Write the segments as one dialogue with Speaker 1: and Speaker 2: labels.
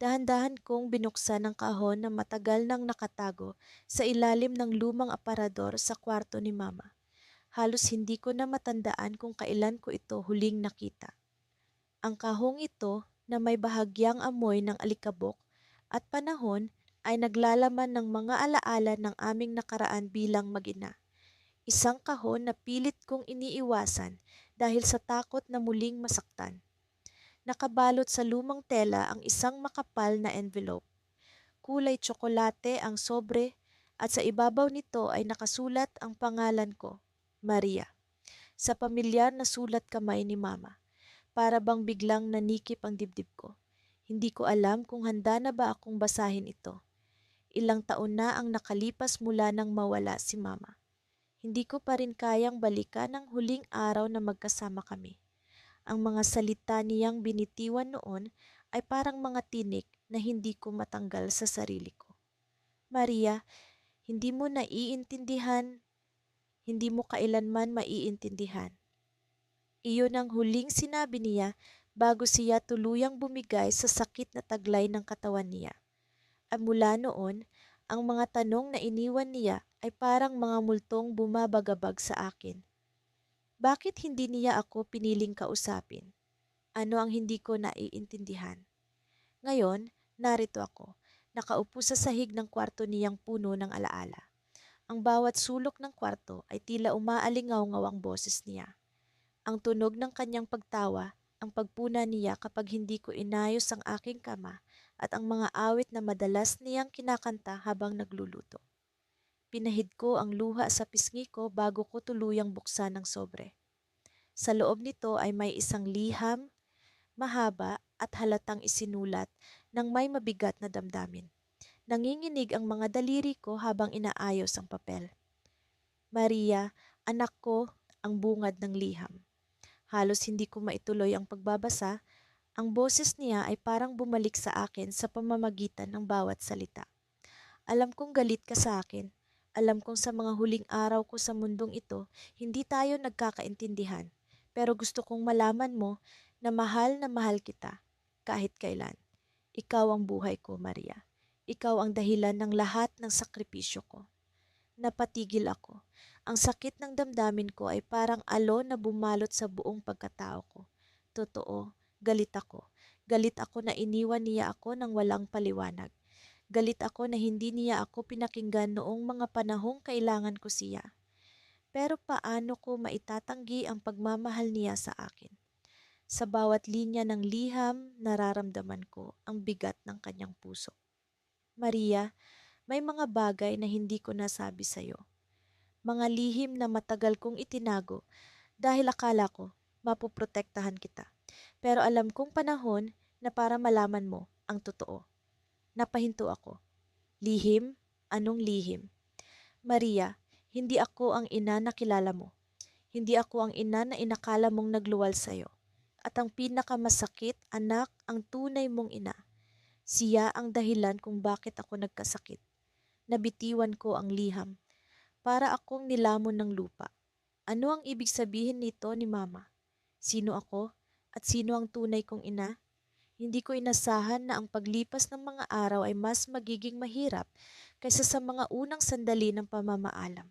Speaker 1: Dahan-dahan kong binuksan ang kahon na matagal nang nakatago sa ilalim ng lumang aparador sa kwarto ni Mama. Halos hindi ko na matandaan kung kailan ko ito huling nakita. Ang kahong ito na may bahagyang amoy ng alikabok at panahon ay naglalaman ng mga alaala ng aming nakaraan bilang mag-ina. Isang kahon na pilit kong iniiwasan dahil sa takot na muling masaktan. Nakabalot sa lumang tela ang isang makapal na envelope. Kulay tsokolate ang sobre at sa ibabaw nito ay nakasulat ang pangalan ko, Maria, sa pamilyar na sulat kamay ni Mama. Para bang biglang nanikip ang dibdib ko. Hindi ko alam kung handa na ba akong basahin ito. Ilang taon na ang nakalipas mula nang mawala si Mama. Hindi ko pa rin kayang balikan ang huling araw na magkasama kami. Ang mga salita niyang binitiwan noon ay parang mga tinik na hindi ko matanggal sa sarili ko. Maria, hindi mo naiintindihan, hindi mo kailanman maiintindihan. Iyon ang huling sinabi niya bago siya tuluyang bumigay sa sakit na taglay ng katawan niya. At mula noon, ang mga tanong na iniwan niya ay parang mga multong bumabagabag sa akin. Bakit hindi niya ako piniling kausapin? Ano ang hindi ko naiintindihan? Ngayon, narito ako, nakaupo sa sahig ng kwarto niyang puno ng alaala. Ang bawat sulok ng kwarto ay tila umaalingaw-ngaw ang boses niya. Ang tunog ng kanyang pagtawa, ang pagpuna niya kapag hindi ko inayos ang aking kama at ang mga awit na madalas niyang kinakanta habang nagluluto. Pinahid ko ang luha sa pisngi ko bago ko tuluyang buksan ang sobre. Sa loob nito ay may isang liham, mahaba at halatang isinulat ng may mabigat na damdamin. Nanginginig ang mga daliri ko habang inaayos ang papel. Maria, anak ko, ang bungad ng liham. Halos hindi ko maituloy ang pagbabasa, ang boses niya ay parang bumalik sa akin sa pamamagitan ng bawat salita. Alam kong galit ka sa akin. Alam kong sa mga huling araw ko sa mundong ito, hindi tayo nagkakaintindihan. Pero gusto kong malaman mo na mahal kita kahit kailan. Ikaw ang buhay ko, Maria. Ikaw ang dahilan ng lahat ng sakripisyo ko. Napatigil ako. Ang sakit ng damdamin ko ay parang alon na bumalot sa buong pagkatao ko. Totoo, galit ako. Galit ako na iniwan niya ako ng walang paliwanag. Galit ako na hindi niya ako pinakinggan noong mga panahong kailangan ko siya. Pero paano ko maitatanggi ang pagmamahal niya sa akin? Sa bawat linya ng liham, nararamdaman ko ang bigat ng kanyang puso. Maria, may mga bagay na hindi ko nasabi sa'yo. Mga lihim na matagal kong itinago dahil akala ko mapoprotektahan kita. Pero alam kong panahon na para malaman mo ang totoo. Napahinto ako. Lihim? Anong lihim? Maria, hindi ako ang ina na kilala mo. Hindi ako ang ina na inakala mong nagluwal sa'yo. At ang pinakamasakit, anak, ang tunay mong ina. Siya ang dahilan kung bakit ako nagkasakit. Nabitiwan ko ang liham. Para akong nilamon ng lupa. Ano ang ibig sabihin nito ni Mama? Sino ako? At sino ang tunay kong ina? Hindi ko inasahan na ang paglipas ng mga araw ay mas magiging mahirap kaysa sa mga unang sandali ng pamamaalam.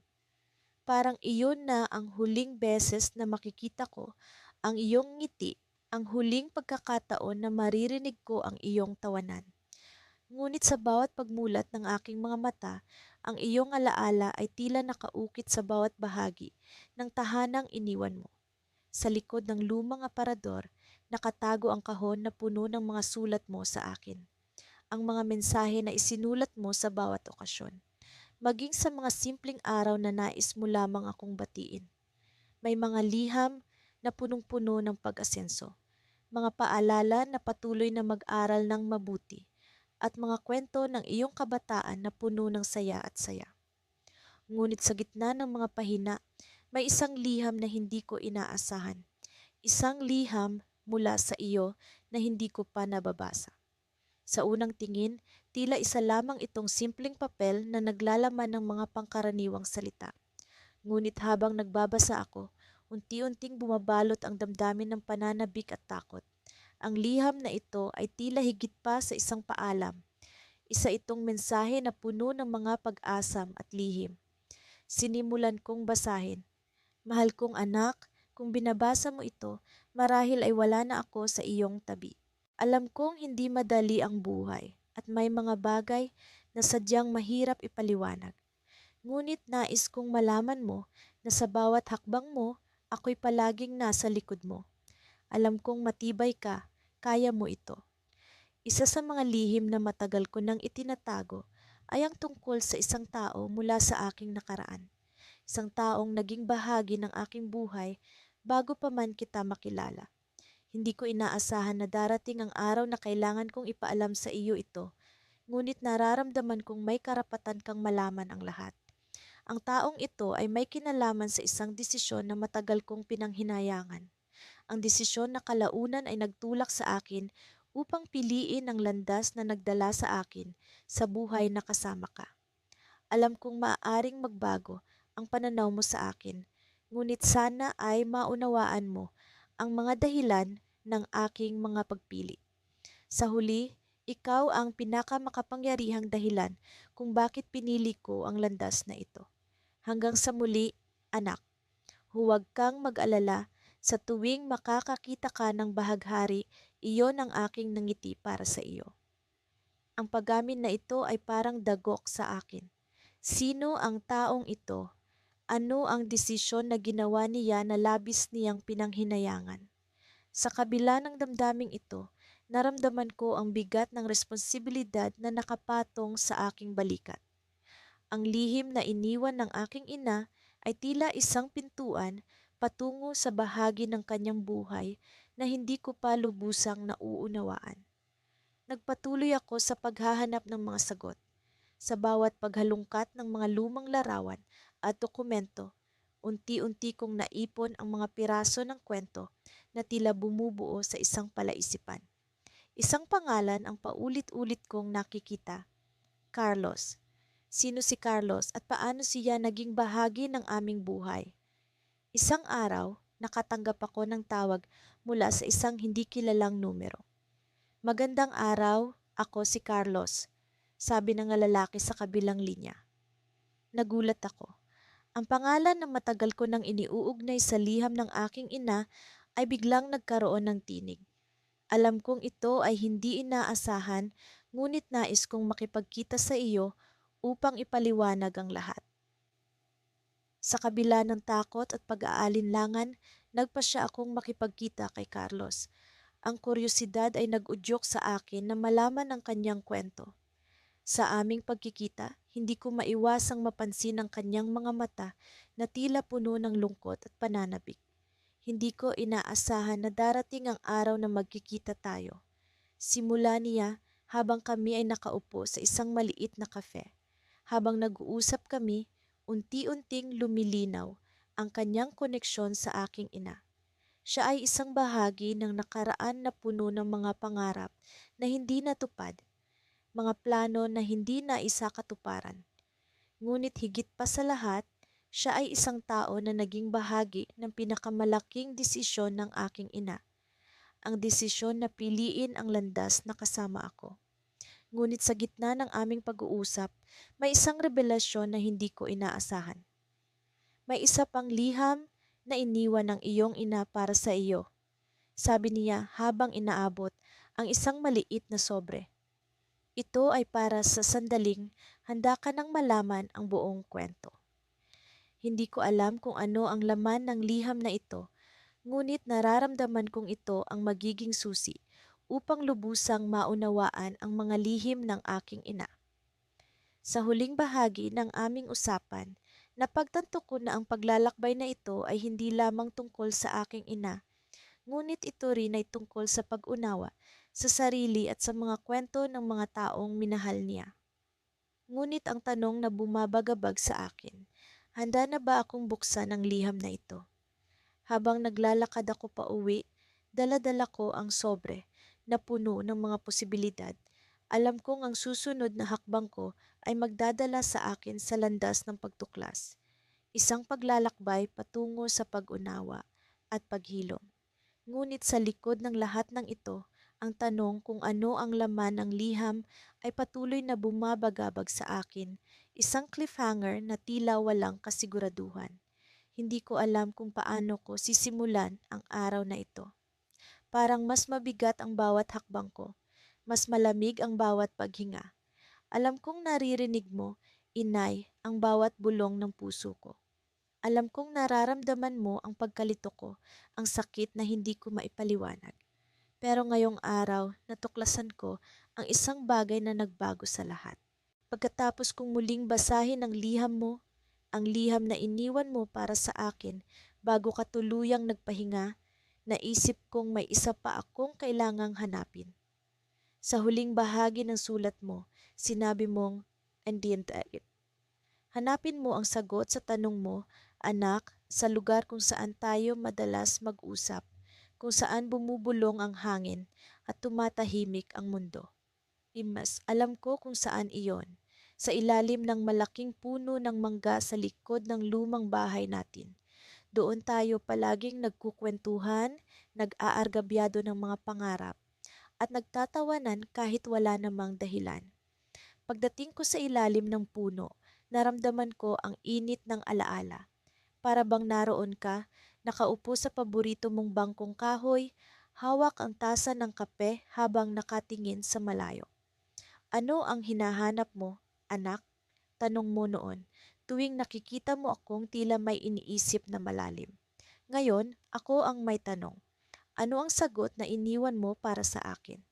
Speaker 1: Parang iyon na ang huling beses na makikita ko ang iyong ngiti, ang huling pagkakataon na maririnig ko ang iyong tawanan. Ngunit sa bawat pagmulat ng aking mga mata, ang iyong alaala ay tila nakaukit sa bawat bahagi ng tahanang iniwan mo. Sa likod ng lumang aparador, nakatago ang kahon na puno ng mga sulat mo sa akin. Ang mga mensahe na isinulat mo sa bawat okasyon. Maging sa mga simpleng araw na nais mo lamang akong batiin. May mga liham na punong-puno ng pag-asenso. Mga paalala na patuloy na mag-aral ng mabuti. At mga kwento ng iyong kabataan na puno ng saya at saya. Ngunit sa gitna ng mga pahina, may isang liham na hindi ko inaasahan. Isang liham mula sa iyo na hindi ko pa nababasa. Sa unang tingin, tila isa lamang itong simpleng papel na naglalaman ng mga pangkaraniwang salita. Ngunit habang nagbabasa ako, unti-unting bumabalot ang damdamin ng pananabik at takot. Ang liham na ito ay tila higit pa sa isang paalam. Isa itong mensahe na puno ng mga pag-asam at lihim. Sinimulan kong basahin. Mahal kong anak, kung binabasa mo ito, marahil ay wala na ako sa iyong tabi. Alam kong hindi madali ang buhay at may mga bagay na sadyang mahirap ipaliwanag. Ngunit nais kong malaman mo na sa bawat hakbang mo, ako'y palaging nasa likod mo. Alam kong matibay ka, kaya mo ito. Isa sa mga lihim na matagal ko nang itinatago ay ang tungkol sa isang tao mula sa aking nakaraan. Isang taong naging bahagi ng aking buhay bago pa man kita makilala. Hindi ko inaasahan na darating ang araw na kailangan kong ipaalam sa iyo ito, ngunit nararamdaman kong may karapatan kang malaman ang lahat. Ang taong ito ay may kinalaman sa isang desisyon na matagal kong pinanghinayangan. Ang desisyon na kalaunan ay nagtulak sa akin upang piliin ang landas na nagdala sa akin sa buhay na kasama ka. Alam kong maaaring magbago ang pananaw mo sa akin, ngunit sana ay maunawaan mo ang mga dahilan ng aking mga pagpili. Sa huli, ikaw ang pinakamakapangyarihang dahilan kung bakit pinili ko ang landas na ito. Hanggang sa muli, anak, huwag kang mag-alala, sa tuwing makakakita ka ng bahaghari, iyon ang aking nangiti para sa iyo. Ang paggamin na ito ay parang dagok sa akin. Sino ang taong ito? Ano ang desisyon na ginawa niya na labis niyang pinanghinayangan? Sa kabila ng damdaming ito, naramdaman ko ang bigat ng responsibilidad na nakapatong sa aking balikat. Ang lihim na iniwan ng aking ina ay tila isang pintuan patungo sa bahagi ng kanyang buhay na hindi ko pa lubusang nauunawaan. Nagpatuloy ako sa paghahanap ng mga sagot. Sa bawat paghalungkat ng mga lumang larawan at dokumento, unti-unti kong naipon ang mga piraso ng kwento na tila bumubuo sa isang palaisipan. Isang pangalan ang paulit-ulit kong nakikita, Carlos. Sino si Carlos at paano siya naging bahagi ng aming buhay? Isang araw, nakatanggap ako ng tawag mula sa isang hindi kilalang numero. Magandang araw, ako si Carlos, sabi ng lalaki sa kabilang linya. Nagulat ako. Ang pangalan na matagal ko nang iniuugnay sa liham ng aking ina ay biglang nagkaroon ng tinig. Alam kong ito ay hindi inaasahan, ngunit nais kong makipagkita sa iyo upang ipaliwanag ang lahat. Sa kabila ng takot at pag-aalinlangan, nagpasya akong makipagkita kay Carlos. Ang kuryosidad ay nag-udyok sa akin na malaman ang kanyang kwento. Sa aming pagkikita, hindi ko maiwasang mapansin ang kanyang mga mata na tila puno ng lungkot at pananabik. Hindi ko inaasahan na darating ang araw na magkikita tayo. Simula niya habang kami ay nakaupo sa isang maliit na kafe. Habang nag-uusap kami, unti-unting lumilinaw ang kanyang koneksyon sa aking ina. Siya ay isang bahagi ng nakaraan na puno ng mga pangarap na hindi natupad, mga plano na hindi na isakatuparan. Ngunit higit pa sa lahat, siya ay isang tao na naging bahagi ng pinakamalaking desisyon ng aking ina. Ang desisyon na piliin ang landas na kasama ako. Ngunit sa gitna ng aming pag-uusap, may isang revelasyon na hindi ko inaasahan. May isa pang liham na iniwan ng iyong ina para sa iyo, sabi niya habang inaabot ang isang maliit na sobre. Ito ay para sa sandaling handa ka nang malaman ang buong kwento. Hindi ko alam kung ano ang laman ng liham na ito, ngunit nararamdaman kong ito ang magiging susi upang lubusang maunawaan ang mga lihim ng aking ina. Sa huling bahagi ng aming usapan, napagtanto ko na ang paglalakbay na ito ay hindi lamang tungkol sa aking ina, ngunit ito rin ay tungkol sa pag-unawa sa sarili at sa mga kwento ng mga taong minahal niya. Ngunit ang tanong na bumabagabag sa akin, handa na ba akong buksan ang liham na ito? Habang naglalakad ako pa uwi, dala-dala ko ang sobre na puno ng mga posibilidad. Alam kong ang susunod na hakbang ko ay magdadala sa akin sa landas ng pagtuklas. Isang paglalakbay patungo sa pag-unawa at paghilom. Ngunit sa likod ng lahat ng ito, Ang tanong kung ano ang laman ng liham ay patuloy na bumabagabag sa akin, isang cliffhanger na tila walang kasiguraduhan. Hindi ko alam kung paano ko sisimulan ang araw na ito. Parang mas mabigat ang bawat hakbang ko, mas malamig ang bawat paghinga. Alam kong naririnig mo, inay, ang bawat bulong ng puso ko. Alam kong nararamdaman mo ang pagkalito ko, ang sakit na hindi ko maipaliwanag. Pero ngayong araw, natuklasan ko ang isang bagay na nagbago sa lahat. Pagkatapos kong muling basahin ang liham mo, ang liham na iniwan mo para sa akin bago ka tuluyang nagpahinga, naisip kong may isa pa akong kailangang hanapin. Sa huling bahagi ng sulat mo, sinabi mong, "Andiyan tayo." Hanapin mo ang sagot sa tanong mo, anak, sa lugar kung saan tayo madalas mag-usap, kung saan bumubulong ang hangin at tumatahimik ang mundo. Imas, alam ko kung saan iyon. Sa ilalim ng malaking puno ng mangga sa likod ng lumang bahay natin. Doon tayo palaging nagkukwentuhan, nag-aargabyado ng mga pangarap, at nagtatawanan kahit wala namang dahilan. Pagdating ko sa ilalim ng puno, naramdaman ko ang init ng alaala. Para bang naroon ka, nakaupo sa paborito mong bangkong kahoy, hawak ang tasa ng kape habang nakatingin sa malayo. Ano ang hinahanap mo, anak? Tanong mo noon, tuwing nakikita mo akong tila may iniisip na malalim. Ngayon, ako ang may tanong. Ano ang sagot na iniwan mo para sa akin?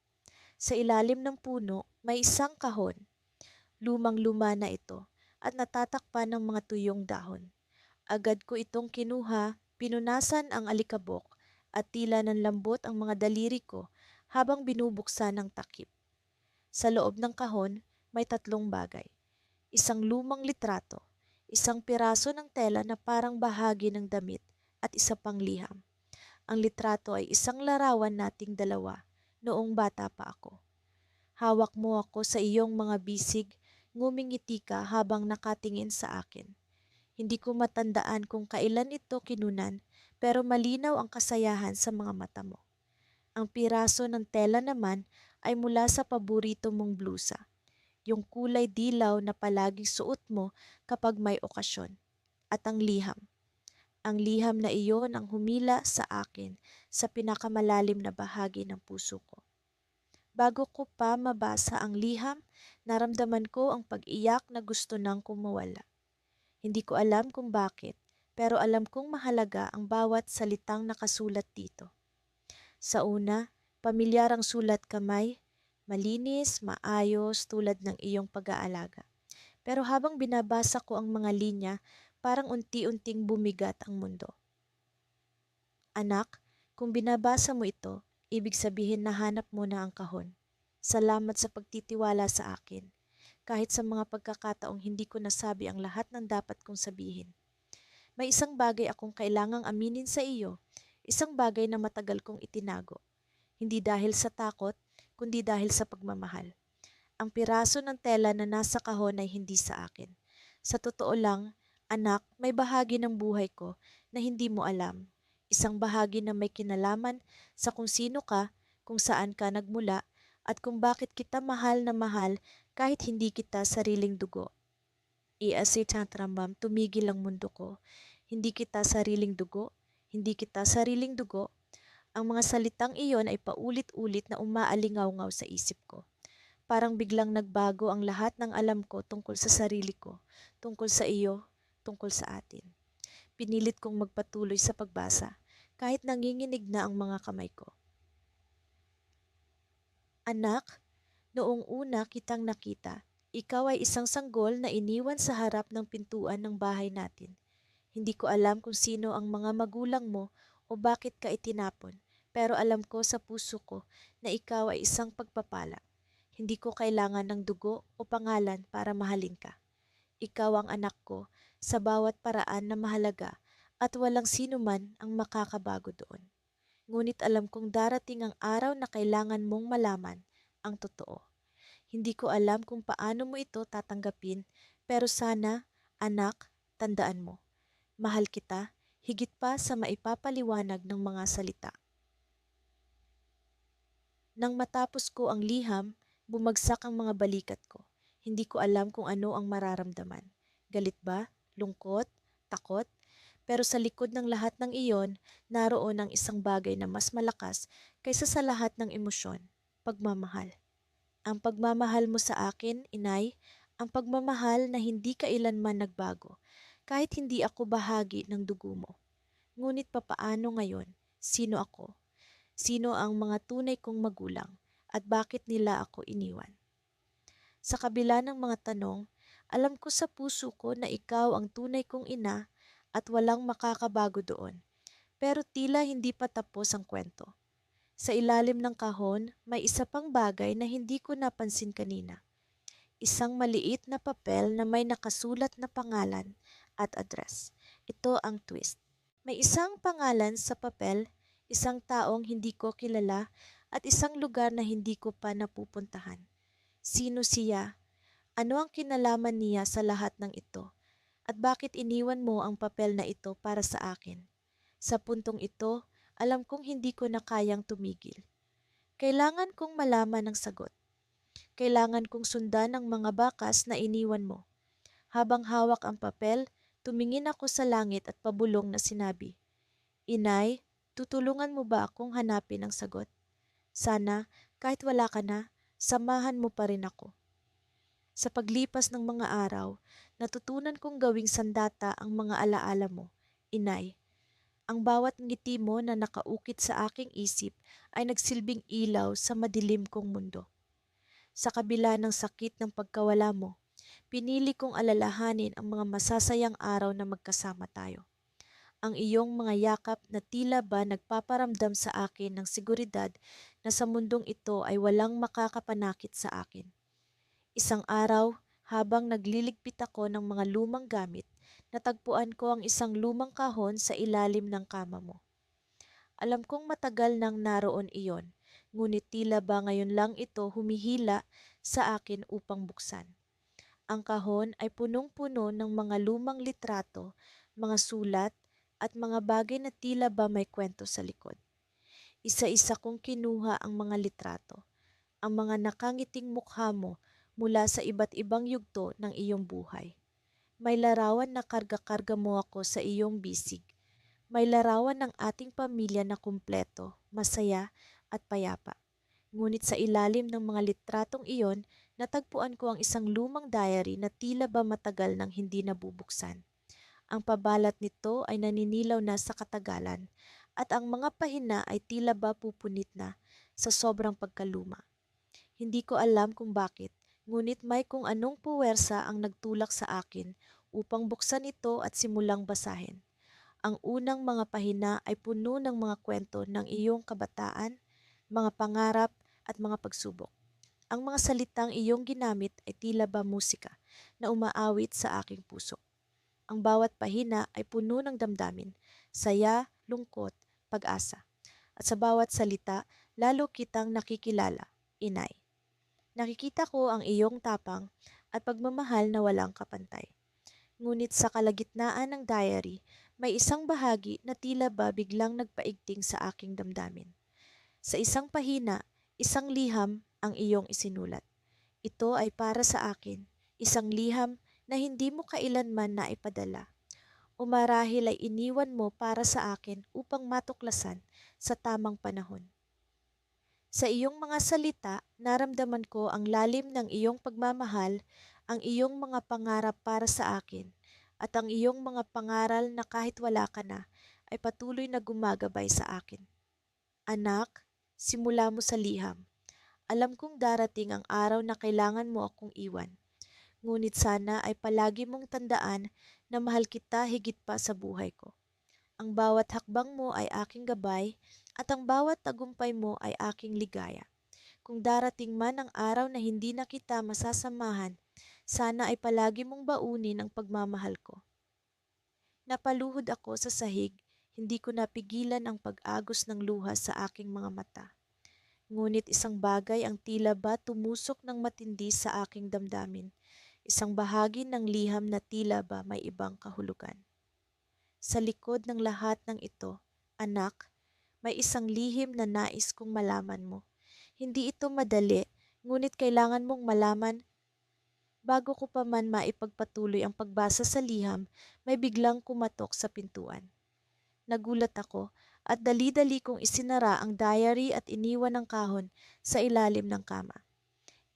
Speaker 1: Sa ilalim ng puno, may isang kahon. Lumang-luma na ito at natatakpan ng mga tuyong dahon. Agad ko itong kinuha, pinunasan ang alikabok at tila ng lambot ang mga daliri ko habang binubuksan ng takip. Sa loob ng kahon, may tatlong bagay. Isang lumang litrato, isang piraso ng tela na parang bahagi ng damit at isa pang liham. Ang litrato ay isang larawan nating dalawa noong bata pa ako. Hawak mo ako sa iyong mga bisig, ngumingiti ka habang nakatingin sa akin. Hindi ko matandaan kung kailan ito kinunan, pero malinaw ang kasayahan sa mga mata mo. Ang piraso ng tela naman ay mula sa paborito mong blusa, yung kulay dilaw na palaging suot mo kapag may okasyon. At ang liham. Ang liham na iyon ang humila sa akin sa pinakamalalim na bahagi ng puso ko. Bago ko pa mabasa ang liham, naramdaman ko ang pag-iyak na gusto nang kumawala. Hindi ko alam kung bakit, pero alam kong mahalaga ang bawat salitang nakasulat dito. Sa una, pamilyar ang sulat kamay, malinis, maayos tulad ng iyong pag-aalaga. Pero habang binabasa ko ang mga linya, parang unti-unting bumigat ang mundo. Anak, kung binabasa mo ito, ibig sabihin na hanap mo na ang kahon. Salamat sa pagtitiwala sa akin. Kahit sa mga pagkakataong hindi ko nasabi ang lahat ng dapat kong sabihin. May isang bagay akong kailangang aminin sa iyo, isang bagay na matagal kong itinago. Hindi dahil sa takot, kundi dahil sa pagmamahal. Ang piraso ng tela na nasa kahon ay hindi sa akin. Sa totoo lang, anak, may bahagi ng buhay ko na hindi mo alam. Isang bahagi na may kinalaman sa kung sino ka, kung saan ka nagmula, at kung bakit kita mahal na mahal kahit hindi kita sariling dugo. Iasi tatrambam, tumigil ang mundo ko. Hindi kita sariling dugo, hindi kita sariling dugo. Ang mga salitang iyon ay paulit-ulit na umaalingaw-ngaw sa isip ko. Parang biglang nagbago ang lahat ng alam ko tungkol sa sarili ko, tungkol sa iyo, tungkol sa atin. Pinilit kong magpatuloy sa pagbasa, kahit nanginginig na ang mga kamay ko. Anak, noong una kitang nakita, ikaw ay isang sanggol na iniwan sa harap ng pintuan ng bahay natin. Hindi ko alam kung sino ang mga magulang mo o bakit ka itinapon, pero alam ko sa puso ko na ikaw ay isang pagpapala. Hindi ko kailangan ng dugo o pangalan para mahalin ka. Ikaw ang anak ko sa bawat paraan na mahalaga at walang sino man ang makakabago doon. Ngunit alam kong darating ang araw na kailangan mong malaman ang totoo. Hindi ko alam kung paano mo ito tatanggapin, pero sana, anak, tandaan mo. Mahal kita, higit pa sa maipapaliwanag ng mga salita. Nang matapos ko ang liham, bumagsak ang mga balikat ko. Hindi ko alam kung ano ang mararamdaman. Galit ba? Lungkot? Takot? Pero sa likod ng lahat ng iyon, naroon ang isang bagay na mas malakas kaysa sa lahat ng emosyon, pagmamahal. Ang pagmamahal mo sa akin, inay, ang pagmamahal na hindi kailanman nagbago, kahit hindi ako bahagi ng dugo mo. Ngunit papaano ngayon? Sino ako? Sino ang mga tunay kong magulang? At bakit nila ako iniwan? Sa kabila ng mga tanong, alam ko sa puso ko na ikaw ang tunay kong ina at walang makakabago doon. Pero tila hindi pa tapos ang kwento. Sa ilalim ng kahon, may isa pang bagay na hindi ko napansin kanina. Isang maliit na papel na may nakasulat na pangalan at address. Ito ang twist. May isang pangalan sa papel, isang taong hindi ko kilala, at isang lugar na hindi ko pa napupuntahan. Sino siya? Ano ang kinalaman niya sa lahat ng ito? At bakit iniwan mo ang papel na ito para sa akin? Sa puntong ito, alam kong hindi ko na kayang tumigil. Kailangan kong malaman ang sagot. Kailangan kong sundan ang mga bakas na iniwan mo. Habang hawak ang papel, tumingin ako sa langit at pabulong na sinabi, Inay, tutulungan mo ba akong hanapin ang sagot? Sana, kahit wala ka na, samahan mo pa rin ako. Sa paglipas ng mga araw, natutunan kong gawing sandata ang mga alaala mo, Inay. Ang bawat ngiti mo na nakaukit sa aking isip ay nagsilbing ilaw sa madilim kong mundo. Sa kabila ng sakit ng pagkawala mo, pinili kong alalahanin ang mga masasayang araw na magkasama tayo. Ang iyong mga yakap na tila ba nagpaparamdam sa akin ng seguridad na sa mundong ito ay walang makakapanakit sa akin. Isang araw, habang nagliligpit ako ng mga lumang gamit, natagpuan ko ang isang lumang kahon sa ilalim ng kama mo. Alam kong matagal nang naroon iyon, ngunit tila ba ngayon lang ito humihila sa akin upang buksan. Ang kahon ay punong-puno ng mga lumang litrato, mga sulat, at mga bagay na tila ba may kwento sa likod. Isa-isa kong kinuha ang mga litrato, ang mga nakangiting mukha mo mula sa iba't ibang yugto ng iyong buhay. May larawan na karga-karga mo ako sa iyong bisig. May larawan ng ating pamilya na kumpleto, masaya at payapa. Ngunit sa ilalim ng mga litratong iyon, natagpuan ko ang isang lumang diary na tila ba matagal nang hindi nabubuksan. Ang pabalat nito ay naninilaw na sa katagalan at ang mga pahina ay tila ba pupunit na sa sobrang pagkaluma. Hindi ko alam kung bakit, ngunit may kung anong puwersa ang nagtulak sa akin upang buksan ito at simulang basahin. Ang unang mga pahina ay puno ng mga kwento ng iyong kabataan, mga pangarap at mga pagsubok. Ang mga salitang iyong ginamit ay tila ba musika na umaawit sa aking puso. Ang bawat pahina ay puno ng damdamin, saya, lungkot, pag-asa. At sa bawat salita, lalo kitang nakikilala, inay. Nakikita ko ang iyong tapang at pagmamahal na walang kapantay. Ngunit sa kalagitnaan ng diary, may isang bahagi na tila ba biglang nagpaigting sa aking damdamin. Sa isang pahina, isang liham ang iyong isinulat. Ito ay para sa akin, isang liham na hindi mo kailanman naipadala. O marahil ay iniwan mo para sa akin upang matuklasan sa tamang panahon. Sa iyong mga salita, naramdaman ko ang lalim ng iyong pagmamahal, ang iyong mga pangarap para sa akin, at ang iyong mga pangaral na kahit wala ka na, ay patuloy na gumagabay sa akin. Anak, simula mo sa liham. Alam kong darating ang araw na kailangan mo akong iwan. Ngunit sana ay palagi mong tandaan na mahal kita higit pa sa buhay ko. Ang bawat hakbang mo ay aking gabay at ang bawat tagumpay mo ay aking ligaya. Kung darating man ang araw na hindi na kita masasamahan, sana ay palagi mong baunin ang pagmamahal ko. Napaluhod ako sa sahig, hindi ko napigilan ang pag-agos ng luha sa aking mga mata. Ngunit isang bagay ang tila ba tumusok ng matindi sa aking damdamin, isang bahagi ng liham na tila ba may ibang kahulugan. Sa likod ng lahat ng ito, anak, may isang lihim na nais kong malaman mo. Hindi ito madali, ngunit kailangan mong malaman bago ko pa man maipagpatuloy ang pagbasa sa liham, may biglang kumatok sa pintuan. Nagulat ako at dali-dali kong isinara ang diary at iniwan ang kahon sa ilalim ng kama.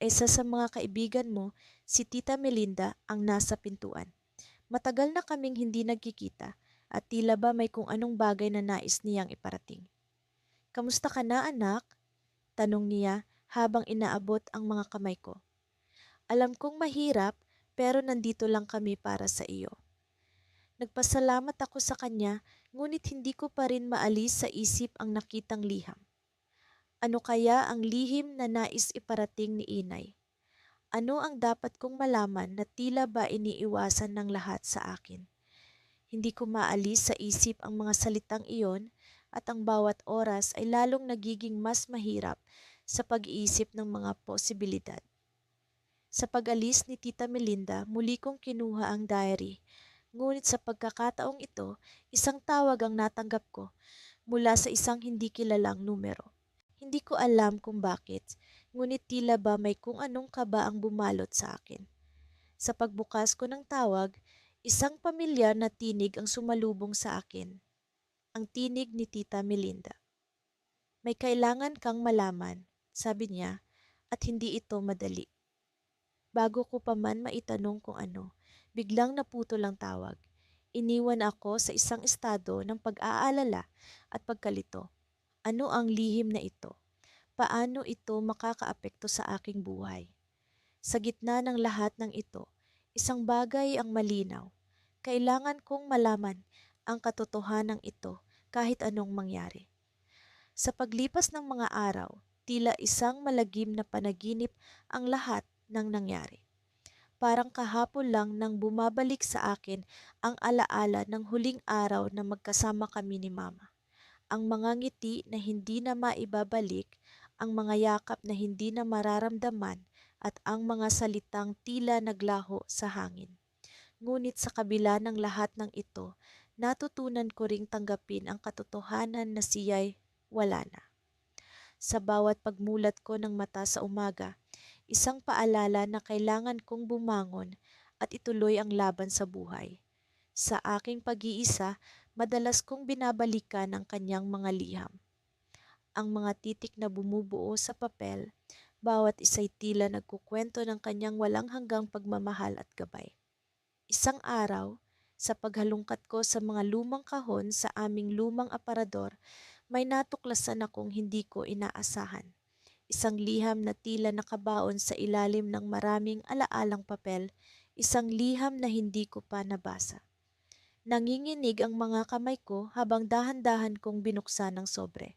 Speaker 1: Isa sa mga kaibigan mo, si Tita Melinda, ang nasa pintuan. Matagal na kaming hindi nagkikita at tila ba may kung anong bagay na nais niyang iparating. "Kamusta ka na, anak?" tanong niya habang inaabot ang mga kamay ko. "Alam kong mahirap, pero nandito lang kami para sa iyo." Nagpasalamat ako sa kanya, ngunit hindi ko pa rin maalis sa isip ang nakitang liham. Ano kaya ang lihim na nais iparating ni Inay? Ano ang dapat kong malaman na tila ba iniiwasan ng lahat sa akin? Hindi ko maalis sa isip ang mga salitang iyon at ang bawat oras ay lalong nagiging mas mahirap sa pag-iisip ng mga posibilidad. Sa pag-alis ni Tita Melinda, muli kong kinuha ang diary. Ngunit sa pagkakataong ito, isang tawag ang natanggap ko mula sa isang hindi kilalang numero. Hindi ko alam kung bakit, ngunit tila ba may kung anong kaba ang bumalot sa akin. Sa pagbukas ko ng tawag, isang pamilyar na tinig ang sumalubong sa akin. Ang tinig ni Tita Melinda. "May kailangan kang malaman," sabi niya, "at hindi ito madali." Bago ko pa man maitanong kung ano, biglang naputol ang tawag. Iniwan ako sa isang estado ng pag-aalala at pagkalito. Ano ang lihim na ito? Paano ito makakaapekto sa aking buhay? Sa gitna ng lahat ng ito, isang bagay ang malinaw. Kailangan kong malaman ang katotohanan ito kahit anong mangyari. Sa paglipas ng mga araw, tila isang malagim na panaginip ang lahat ng nangyari. Parang kahapon lang nang bumabalik sa akin ang alaala ng huling araw na magkasama kami ni Mama. Ang mga ngiti na hindi na maibabalik, ang mga yakap na hindi na mararamdaman, at ang mga salitang tila naglaho sa hangin. Ngunit sa kabila ng lahat ng ito, natutunan ko ring tanggapin ang katotohanan na siya'y wala na. Sa bawat pagmulat ko ng mata sa umaga, isang paalala na kailangan kong bumangon at ituloy ang laban sa buhay. Sa aking pag-iisa, madalas kong binabalikan ang kanyang mga liham. Ang mga titik na bumubuo sa papel, bawat isa'y tila nagkukwento ng kanyang walang hanggang pagmamahal at gabay. Isang araw, sa paghalungkat ko sa mga lumang kahon sa aming lumang aparador, may natuklasan akong hindi ko inaasahan. Isang liham na tila nakabaon sa ilalim ng maraming alaalang papel, isang liham na hindi ko pa nabasa. Nanginginig ang mga kamay ko habang dahan-dahan kong binuksan ang sobre.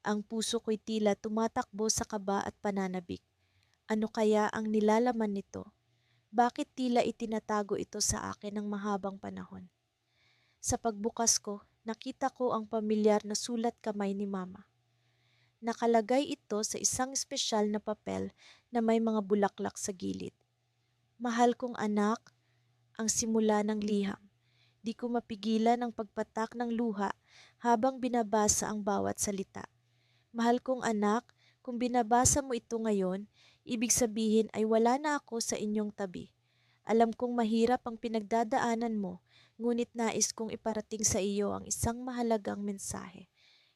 Speaker 1: Ang puso ko'y tila tumatakbo sa kaba at pananabik. Ano kaya ang nilalaman nito? Bakit tila itinatago ito sa akin ng mahabang panahon? Sa pagbukas ko, nakita ko ang pamilyar na sulat kamay ni Mama. Nakalagay ito sa isang espesyal na papel na may mga bulaklak sa gilid. "Mahal kong anak," ang simula ng liham. Di ko mapigilan ang pagpatak ng luha habang binabasa ang bawat salita. "Mahal kong anak, kung binabasa mo ito ngayon, ibig sabihin ay wala na ako sa inyong tabi. Alam kong mahirap ang pinagdadaanan mo, ngunit nais kong iparating sa iyo ang isang mahalagang mensahe.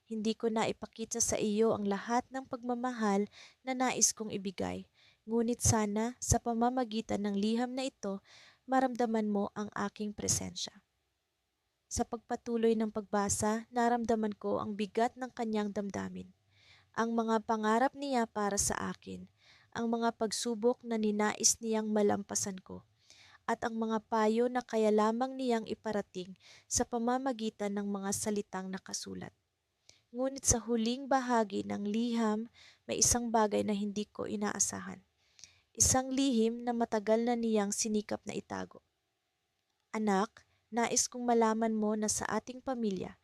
Speaker 1: Hindi ko na ipakita sa iyo ang lahat ng pagmamahal na nais kong ibigay, ngunit sana sa pamamagitan ng liham na ito, maramdaman mo ang aking presensya." Sa pagpatuloy ng pagbasa, naramdaman ko ang bigat ng kanyang damdamin. Ang mga pangarap niya para sa akin, ang mga pagsubok na ninais niyang malampasan ko, at ang mga payo na kaya lamang niyang iparating sa pamamagitan ng mga salitang nakasulat. Ngunit sa huling bahagi ng liham, may isang bagay na hindi ko inaasahan. Isang lihim na matagal na niyang sinikap na itago. "Anak, nais kong malaman mo na sa ating pamilya,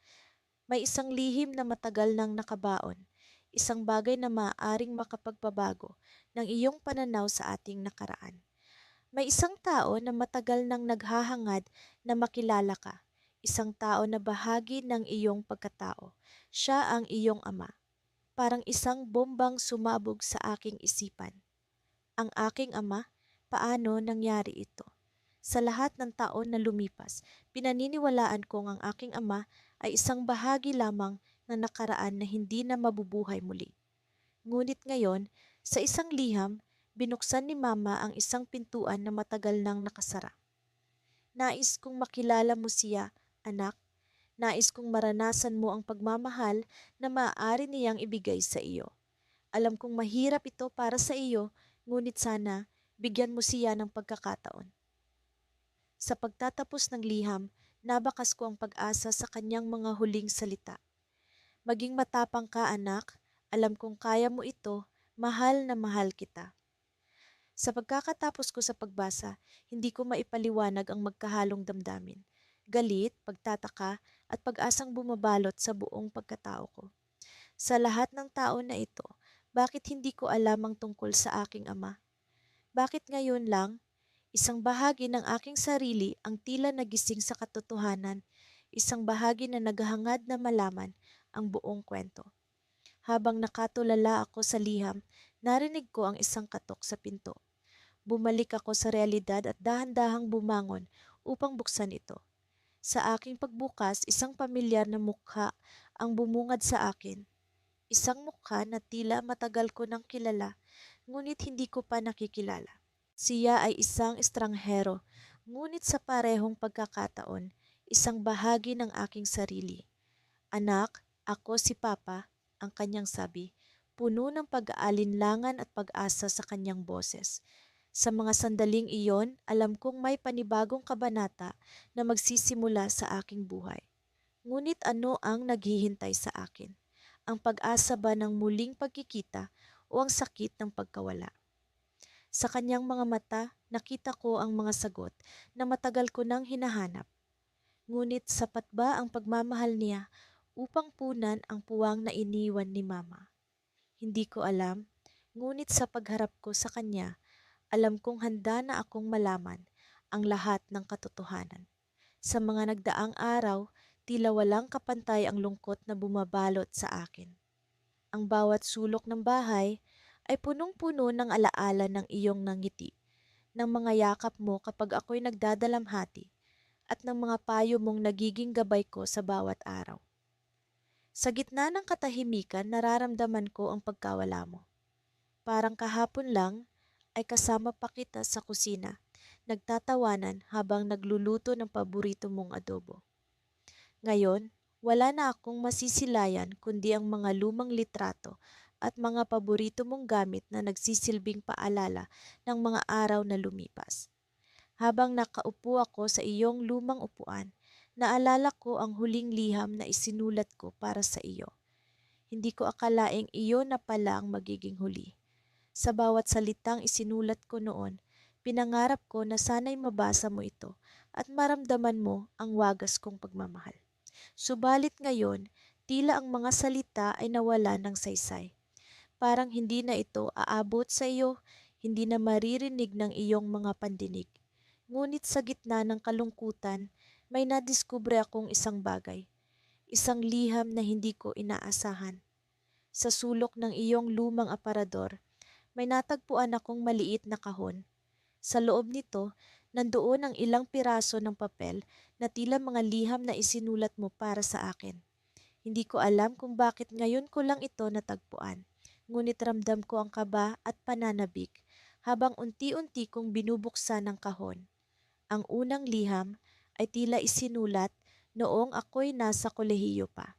Speaker 1: may isang lihim na matagal nang nakabaon, isang bagay na maaaring makapagpabago ng iyong pananaw sa ating nakaraan. May isang tao na matagal nang naghahangad na makilala ka, isang tao na bahagi ng iyong pagkatao. Siya ang iyong ama. parang isang bombang sumabog sa aking isipan. Ang aking ama, paano nangyari ito? Sa lahat ng taon na lumipas, pinaniniwalaan kong ang aking ama ay isang bahagi lamang ng nakaraan na hindi na mabubuhay muli. Ngunit ngayon, sa isang liham, binuksan ni Mama ang isang pintuan na matagal nang nakasara. Nais kong makilala mo siya, anak. Nais kong maranasan mo ang pagmamahal na maaari niyang ibigay sa iyo. Alam kong mahirap ito para sa iyo, ngunit sana bigyan mo siya ng pagkakataon. Sa pagtatapos ng liham, nabakas ko ang pag-asa sa kanyang mga huling salita. Maging matapang ka, anak. Alam kong kaya mo ito. Mahal na mahal kita. Sa pagkakatapos ko sa pagbasa, hindi ko maipaliwanag ang magkahalong damdamin. Galit, pagtataka, at pag-asang bumabalot sa buong pagkatao ko. Sa lahat ng taon na ito, bakit hindi ko alam ang tungkol sa aking ama? Bakit ngayon lang, isang bahagi ng aking sarili ang tila nagising sa katotohanan, isang bahagi na naghahangad na malaman ang buong kwento. Habang nakatulala ako sa liham, narinig ko ang isang katok sa pinto. Bumalik ako sa realidad at dahan-dahang bumangon upang buksan ito. Sa aking pagbukas, isang pamilyar na mukha ang bumungad sa akin. Isang mukha na tila matagal ko nang kilala, ngunit hindi ko pa nakikilala. Siya ay isang estranghero, ngunit sa parehong pagkakataon, isang bahagi ng aking sarili. Anak, ako si Papa, ang kanyang sabi, puno ng pag-aalinlangan at pag-asa sa kanyang boses. Sa mga sandaling iyon, alam kong may panibagong kabanata na magsisimula sa aking buhay. Ngunit ano ang naghihintay sa akin? Ang pag-asa ba ng muling pagkikita o ang sakit ng pagkawala? Sa kanyang mga mata, nakita ko ang mga sagot na matagal ko nang hinahanap. Ngunit sapat ba ang pagmamahal niya upang punan ang puwang na iniwan ni Mama? Hindi ko alam, ngunit sa pagharap ko sa kanya, alam kong handa na akong malaman ang lahat ng katotohanan. Sa mga nagdaang araw, tila walang kapantay ang lungkot na bumabalot sa akin. Ang bawat sulok ng bahay ay punong-puno ng alaala ng iyong nangiti, ng mga yakap mo kapag ako'y nagdadalamhati, at ng mga payo mong nagiging gabay ko sa bawat araw. Sa gitna ng katahimikan, nararamdaman ko ang pagkawala mo. Parang kahapon lang ay kasama pa kita sa kusina, nagtatawanan habang nagluluto ng paborito mong adobo. Ngayon, wala na akong masisilayan kundi ang mga lumang litrato at mga paborito mong gamit na nagsisilbing paalala ng mga araw na lumipas. Habang nakaupo ako sa iyong lumang upuan, naalala ko ang huling liham na isinulat ko para sa iyo. Hindi ko akalaing iyon na pala ang magiging huli. Sa bawat salitang isinulat ko noon, pinangarap ko na sana'y mabasa mo ito at maramdaman mo ang wagas kong pagmamahal. Subalit ngayon, tila ang mga salita ay nawala ng saysay. Parang hindi na ito aabot sa iyo, hindi na maririnig ng iyong mga pandinig. Ngunit sa gitna ng kalungkutan, may nadiskubre akong isang bagay. Isang liham na hindi ko inaasahan. Sa sulok ng iyong lumang aparador, may natagpuan akong maliit na kahon. Sa loob nito, nandoon ang ilang piraso ng papel na tila mga liham na isinulat mo para sa akin. Hindi ko alam kung bakit ngayon ko lang ito natagpuan. Ngunit ramdam ko ang kaba at pananabik habang unti-unti kong binubuksan ang kahon. Ang unang liham ay tila isinulat noong ako'y nasa kolehiyo pa.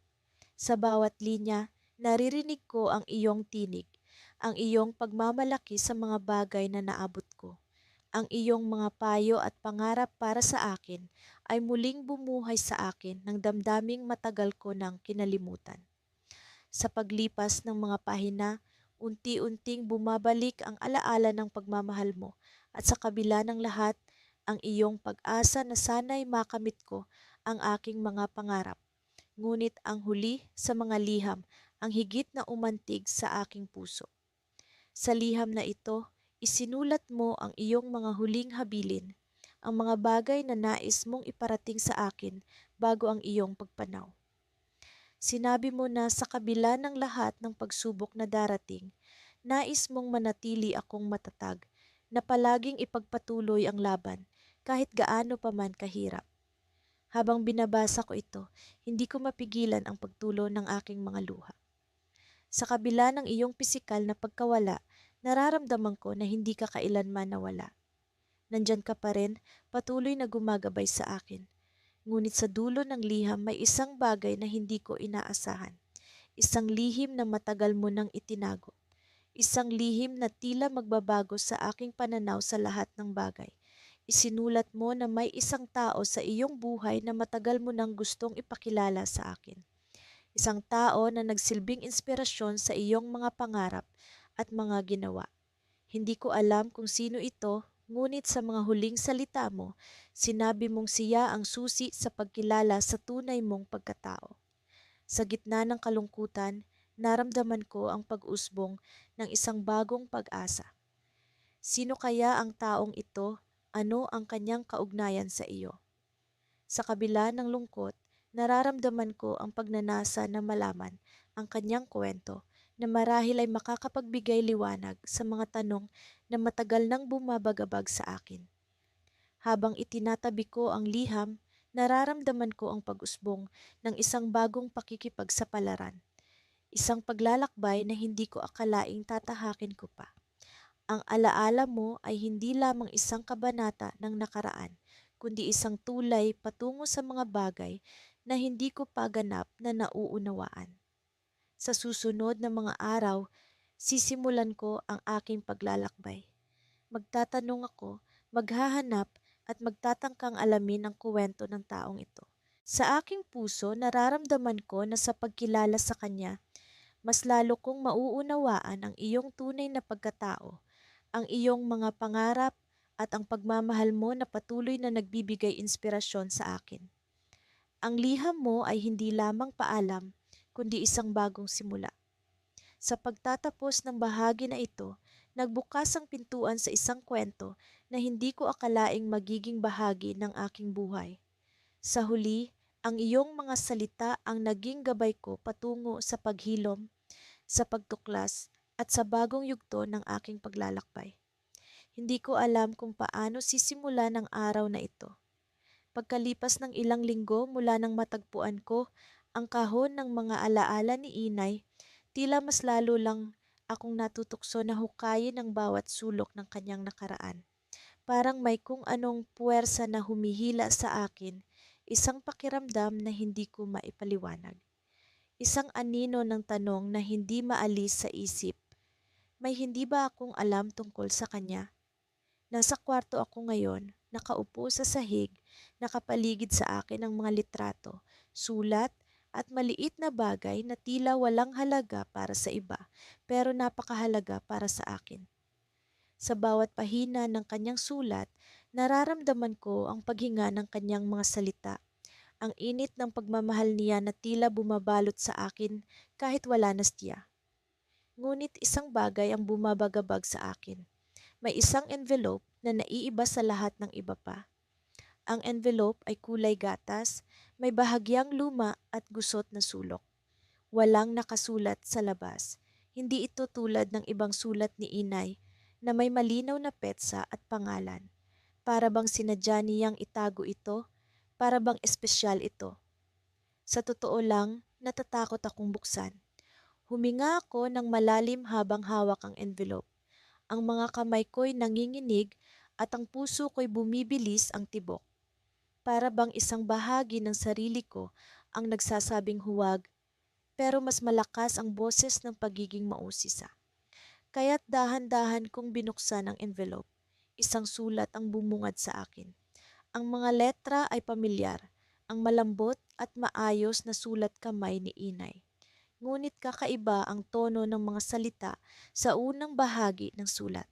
Speaker 1: Sa bawat linya, naririnig ko ang iyong tinig, ang iyong pagmamalaki sa mga bagay na naabot ko. Ang iyong mga payo at pangarap para sa akin ay muling bumuhay sa akin ng damdaming matagal ko nang kinalimutan. Sa paglipas ng mga pahina, unti-unting bumabalik ang alaala ng pagmamahal mo at sa kabila ng lahat, ang iyong pag-asa na sana'y makamit ko ang aking mga pangarap. Ngunit ang huli sa mga liham ang higit na umantig sa aking puso. Sa liham na ito, isinulat mo ang iyong mga huling habilin, ang mga bagay na nais mong iparating sa akin bago ang iyong pagpanaw. Sinabi mo na sa kabila ng lahat ng pagsubok na darating, nais mong manatili akong matatag, na palaging ipagpatuloy ang laban, kahit gaano pa man kahirap. Habang binabasa ko ito, hindi ko mapigilan ang pagtulo ng aking mga luha. Sa kabila ng iyong pisikal na pagkawala, nararamdaman ko na hindi ka kailanman nawala. Nandyan ka pa rin, patuloy na gumagabay sa akin. Ngunit sa dulo ng liham may isang bagay na hindi ko inaasahan. Isang lihim na matagal mo nang itinago. Isang lihim na tila magbabago sa aking pananaw sa lahat ng bagay. Isinulat mo na may isang tao sa iyong buhay na matagal mo nang gustong ipakilala sa akin. Isang tao na nagsilbing inspirasyon sa iyong mga pangarap at mga ginawa. Hindi ko alam kung sino ito, ngunit sa mga huling salita mo, sinabi mong siya ang susi sa pagkilala sa tunay mong pagkatao. Sa gitna ng kalungkutan, naramdaman ko ang pag-usbong ng isang bagong pag-asa. Sino kaya ang taong ito? Ano ang kanyang kaugnayan sa iyo? Sa kabila ng lungkot, nararamdaman ko ang pagnanasa na malaman ang kanyang kwento na marahil ay makakapagbigay liwanag sa mga tanong na matagal nang bumabagabag sa akin. Habang itinatabi ko ang liham, nararamdaman ko ang pag-usbong ng isang bagong pakikipagsapalaran. Isang paglalakbay na hindi ko akalaing tatahakin ko pa. Ang alaala mo ay hindi lamang isang kabanata ng nakaraan, kundi isang tulay patungo sa mga bagay na hindi ko pa ganap na nauunawaan. Sa susunod na mga araw, sisimulan ko ang aking paglalakbay. Magtatanong ako, maghahanap at magtatangkang alamin ang kuwento ng taong ito. Sa aking puso, nararamdaman ko na sa pagkilala sa kanya, mas lalo kong mauunawaan ang iyong tunay na pagkatao, ang iyong mga pangarap at ang pagmamahal mo na patuloy na nagbibigay inspirasyon sa akin. Ang liham mo ay hindi lamang paalam, kundi isang bagong simula. Sa pagtatapos ng bahagi na ito, nagbukas ang pintuan sa isang kwento na hindi ko akalaing magiging bahagi ng aking buhay. Sa huli, ang iyong mga salita ang naging gabay ko patungo sa paghilom, sa pagtuklas, at sa bagong yugto ng aking paglalakbay. Hindi ko alam kung paano sisimula ng araw na ito. Pagkalipas ng ilang linggo mula nang matagpuan ko ang kahon ng mga alaala ni Inay, tila mas lalo lang akong natutukso na hukayin ang bawat sulok ng kanyang nakaraan. Parang may kung anong puwersa na humihila sa akin, isang pakiramdam na hindi ko maipaliwanag. Isang anino ng tanong na hindi maalis sa isip. May hindi ba akong alam tungkol sa kanya? Nasa kwarto ako ngayon, nakaupo sa sahig, nakapaligid sa akin ang mga litrato, sulat, at maliit na bagay na tila walang halaga para sa iba, pero napakahalaga para sa akin. Sa bawat pahina ng kanyang sulat, nararamdaman ko ang paghinga ng kanyang mga salita, ang init ng pagmamahal niya na tila bumabalot sa akin kahit wala na siya. Ngunit isang bagay ang bumabagabag sa akin. May isang envelope na naiiba sa lahat ng iba pa. Ang envelope ay kulay gatas, may bahagyang luma at gusot na sulok. Walang nakasulat sa labas. Hindi ito tulad ng ibang sulat ni Inay na may malinaw na petsa at pangalan. Para bang sinadya niyang itago ito, para bang espesyal ito. Sa totoo lang, natatakot akong buksan. Huminga ako ng malalim habang hawak ang envelope. Ang mga kamay ko'y nanginginig at ang puso ko'y bumibilis ang tibok. Para bang isang bahagi ng sarili ko ang nagsasabing huwag, pero mas malakas ang boses ng pagiging mausisa. Kaya't dahan-dahan kong binuksan ang envelope. Isang sulat ang bumungad sa akin. Ang mga letra ay pamilyar, ang malambot at maayos na sulat kamay ni Inay. Ngunit kakaiba ang tono ng mga salita sa unang bahagi ng sulat.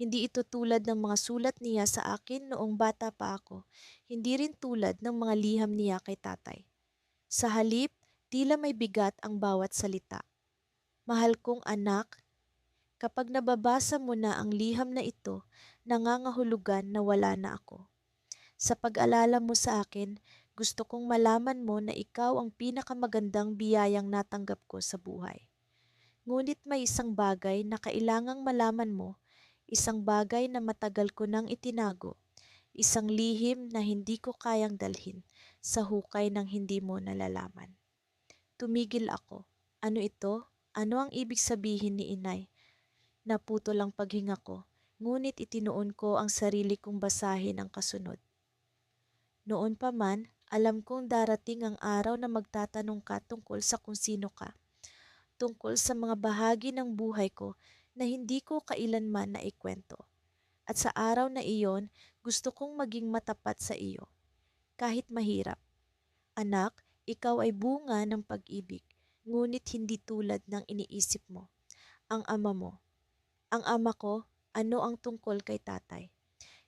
Speaker 1: Hindi ito tulad ng mga sulat niya sa akin noong bata pa ako, hindi rin tulad ng mga liham niya kay tatay. Sa halip, tila may bigat ang bawat salita. Mahal kong anak, kapag nababasa mo na ang liham na ito, nangangahulugan na wala na ako. Sa pag-alala mo sa akin, Gusto kong malaman mo na ikaw ang pinakamagandang biyayang natanggap ko sa buhay. Ngunit may isang bagay na kailangang malaman mo, isang bagay na matagal ko nang itinago, isang lihim na hindi ko kayang dalhin sa hukay ng hindi mo nalalaman. Tumigil ako. Ano ito? Ano ang ibig sabihin ni inay? Naputol ang paghinga ko, ngunit itinuon ko ang sarili kong basahin ang kasunod. Noon pa man, alam kong darating ang araw na magtatanong ka tungkol sa kung sino ka, tungkol sa mga bahagi ng buhay ko na hindi ko kailanman naikwento. At sa araw na iyon, gusto kong maging matapat sa iyo, kahit mahirap. Anak, ikaw ay bunga ng pag-ibig, ngunit hindi tulad ng iniisip mo. Ang ama mo. Ang ama ko, ano ang tungkol kay tatay?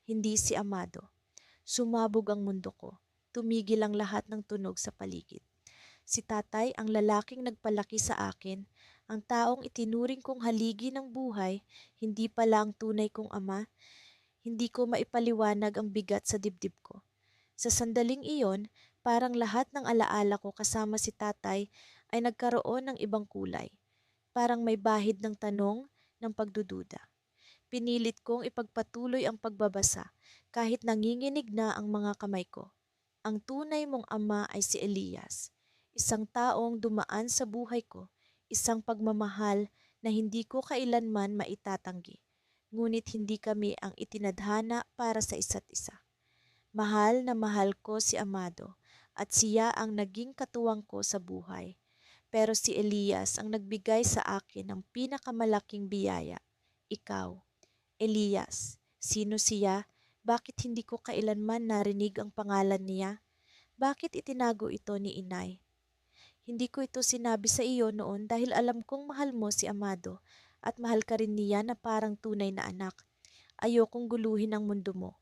Speaker 1: Hindi si Amado. Sumabog ang mundo ko. Tumigil ang lahat ng tunog sa paligid. Si tatay ang lalaking nagpalaki sa akin, ang taong itinuring kong haligi ng buhay, hindi pala ang tunay kong ama. Hindi ko maipaliwanag ang bigat sa dibdib ko. Sa sandaling iyon, parang lahat ng alaala ko kasama si tatay ay nagkaroon ng ibang kulay. Parang may bahid ng tanong, ng pagdududa. Pinilit kong ipagpatuloy ang pagbabasa kahit nanginginig na ang mga kamay ko. Ang tunay mong ama ay si Elias, isang taong dumaan sa buhay ko, isang pagmamahal na hindi ko kailanman maitatanggi. Ngunit hindi kami ang itinadhana para sa isa't isa. Mahal na mahal ko si Amado at siya ang naging katuwang ko sa buhay. Pero si Elias ang nagbigay sa akin ng pinakamalaking biyaya, ikaw. Elias, sino siya? Bakit hindi ko kailanman narinig ang pangalan niya? Bakit itinago ito ni inay? Hindi ko ito sinabi sa iyo noon dahil alam kong mahal mo si Amado at mahal ka rin niya na parang tunay na anak. Ayokong guluhin ang mundo mo.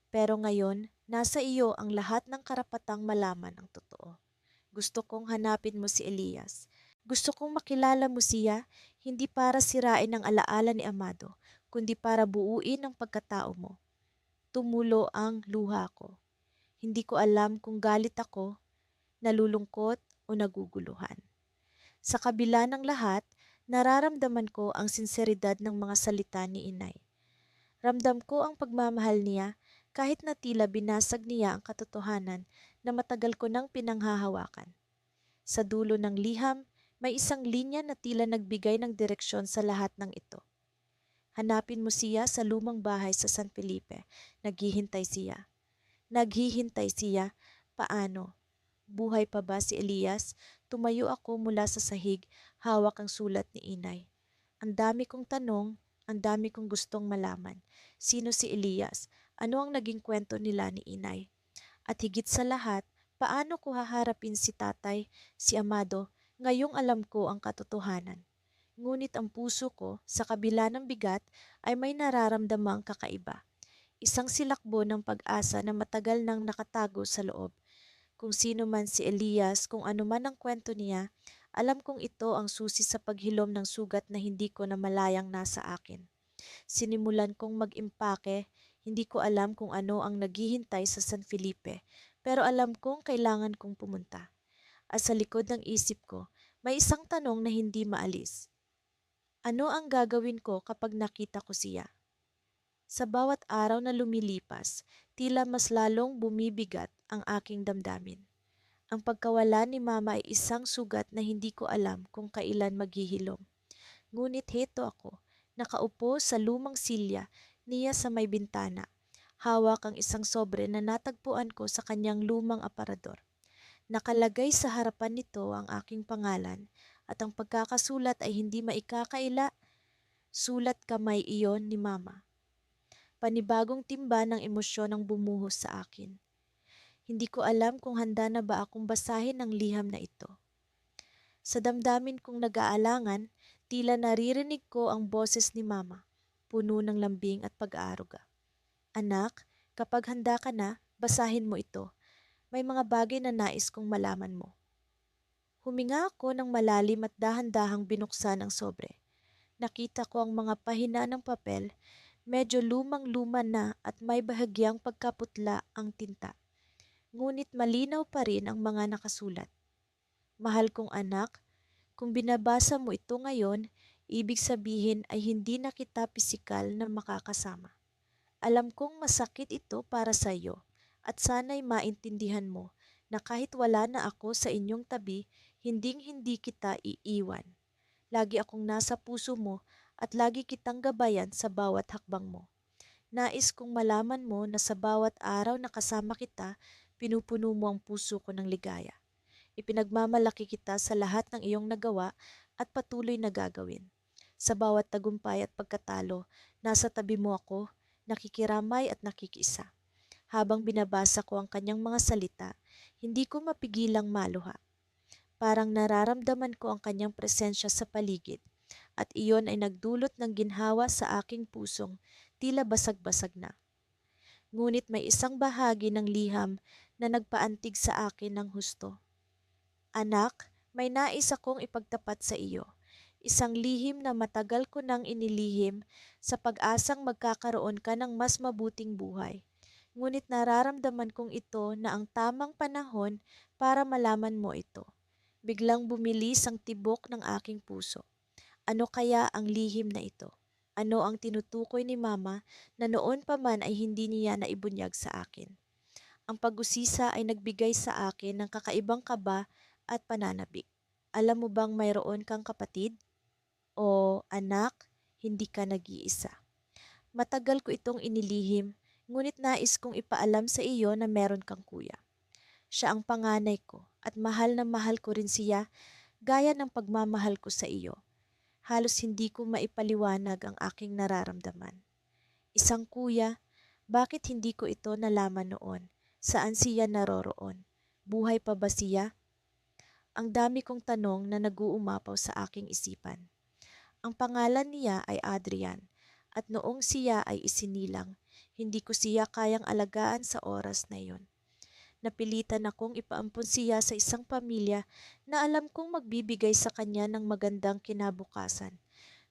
Speaker 1: Pero ngayon, nasa iyo ang lahat ng karapatang malaman ang totoo. Gusto kong hanapin mo si Elias. Gusto kong makilala mo siya, hindi para sirain ang alaala ni Amado, kundi para buuin ang pagkatao mo. Tumulo ang luha ko. Hindi ko alam kung galit ako, nalulungkot o naguguluhan. Sa kabila ng lahat, nararamdaman ko ang sinseridad ng mga salita ni inay. Ramdam ko ang pagmamahal niya kahit na tila binasag niya ang katotohanan na matagal ko nang pinanghahawakan. Sa dulo ng liham, may isang linya na tila nagbigay ng direksyon sa lahat ng ito. Hanapin mo siya sa lumang bahay sa San Felipe. Naghihintay siya. Naghihintay siya. Paano? Buhay pa ba si Elias? Tumayo ako mula sa sahig, hawak ang sulat ni inay. Ang dami kong tanong, ang dami kong gustong malaman. Sino si Elias? Ano ang naging kwento nila ni inay? At higit sa lahat, paano ko haharapin si tatay, si Amado, ngayong alam ko ang katotohanan? Ngunit ang puso ko, sa kabila ng bigat, ay may nararamdamang kakaiba. Isang silakbo ng pag-asa na matagal nang nakatago sa loob. Kung sino man si Elias, kung ano man ang kwento niya, alam kong ito ang susi sa paghilom ng sugat na hindi ko na malayang nasa akin. Sinimulan kong mag-impake, hindi ko alam kung ano ang naghihintay sa San Felipe, pero alam kong kailangan kong pumunta. At sa likod ng isip ko, may isang tanong na hindi maalis. Ano ang gagawin ko kapag nakita ko siya? Sa bawat araw na lumilipas, tila mas lalong bumibigat ang aking damdamin. Ang pagkawala ni Mama ay isang sugat na hindi ko alam kung kailan maghihilom. Ngunit heto ako, nakaupo sa lumang silya niya sa may bintana. Hawak ang isang sobre na natagpuan ko sa kanyang lumang aparador. Nakalagay sa harapan nito ang aking pangalan at ang pagkakasulat ay hindi maikakaila. Sulat kamay iyon ni Mama. Panibagong timba ng emosyon ang bumuhos sa akin. Hindi ko alam kung handa na ba akong basahin ang liham na ito. Sa damdamin kong nag-aalangan, tila naririnig ko ang boses ni Mama, puno ng lambing at pag-aaruga. Anak, kapag handa ka na, basahin mo ito. May mga bagay na nais kong malaman mo. Huminga ako ng malalim at dahan-dahang binuksan ang sobre. Nakita ko ang mga pahina ng papel, medyo lumang-luma na at may bahagyang pagkaputla ang tinta. ngunit malinaw pa rin ang mga nakasulat. Mahal kong anak, kung binabasa mo ito ngayon, ibig sabihin ay hindi na kita pisikal na makakasama. Alam kong masakit ito para sa iyo at sana'y maintindihan mo na kahit wala na ako sa inyong tabi, hinding-hindi kita iiwan. Lagi akong nasa puso mo at lagi kitang gabayan sa bawat hakbang mo. Nais kong malaman mo na sa bawat araw na kasama kita, pinupuno mo ang puso ko ng ligaya. Ipinagmamalaki kita sa lahat ng iyong nagawa at patuloy na gagawin. Sa bawat tagumpay at pagkatalo, nasa tabi mo ako, nakikiramay at nakikiisa. Habang binabasa ko ang kanyang mga salita, hindi ko mapigilang maluha. Parang nararamdaman ko ang kanyang presensya sa paligid at iyon ay nagdulot ng ginhawa sa aking pusong tila basag-basag na. Ngunit may isang bahagi ng liham na nagpaantig sa akin ng husto. Anak, may nais akong ipagtapat sa iyo. Isang lihim na matagal ko nang inilihim sa pag-asang magkakaroon ka ng mas mabuting buhay. Ngunit nararamdaman kong ito na ang tamang panahon para malaman mo ito. Biglang bumilis ang tibok ng aking puso. Ano kaya ang lihim na ito? Ano ang tinutukoy ni Mama na noon pa man ay hindi niya naibunyag sa akin? Ang pag-usisa ay nagbigay sa akin ng kakaibang kaba at pananabik. Alam mo bang mayroon kang kapatid? O anak, hindi ka nag-iisa. Matagal ko itong inilihim, ngunit nais kong ipaalam sa iyo na meron kang kuya. Siya ang panganay ko at mahal na mahal ko rin siya gaya ng pagmamahal ko sa iyo. Halos hindi ko maipaliwanag ang aking nararamdaman. Isang kuya, bakit hindi ko ito nalaman noon? Saan siya naroroon? Buhay pa ba siya? Ang dami kong tanong na nag-uumapaw sa aking isipan. Ang pangalan niya ay Adrian at noong siya ay isinilang, hindi ko siya kayang alagaan sa oras na iyon. Napilitan akong ipaampun siya sa isang pamilya na alam kong magbibigay sa kanya ng magandang kinabukasan.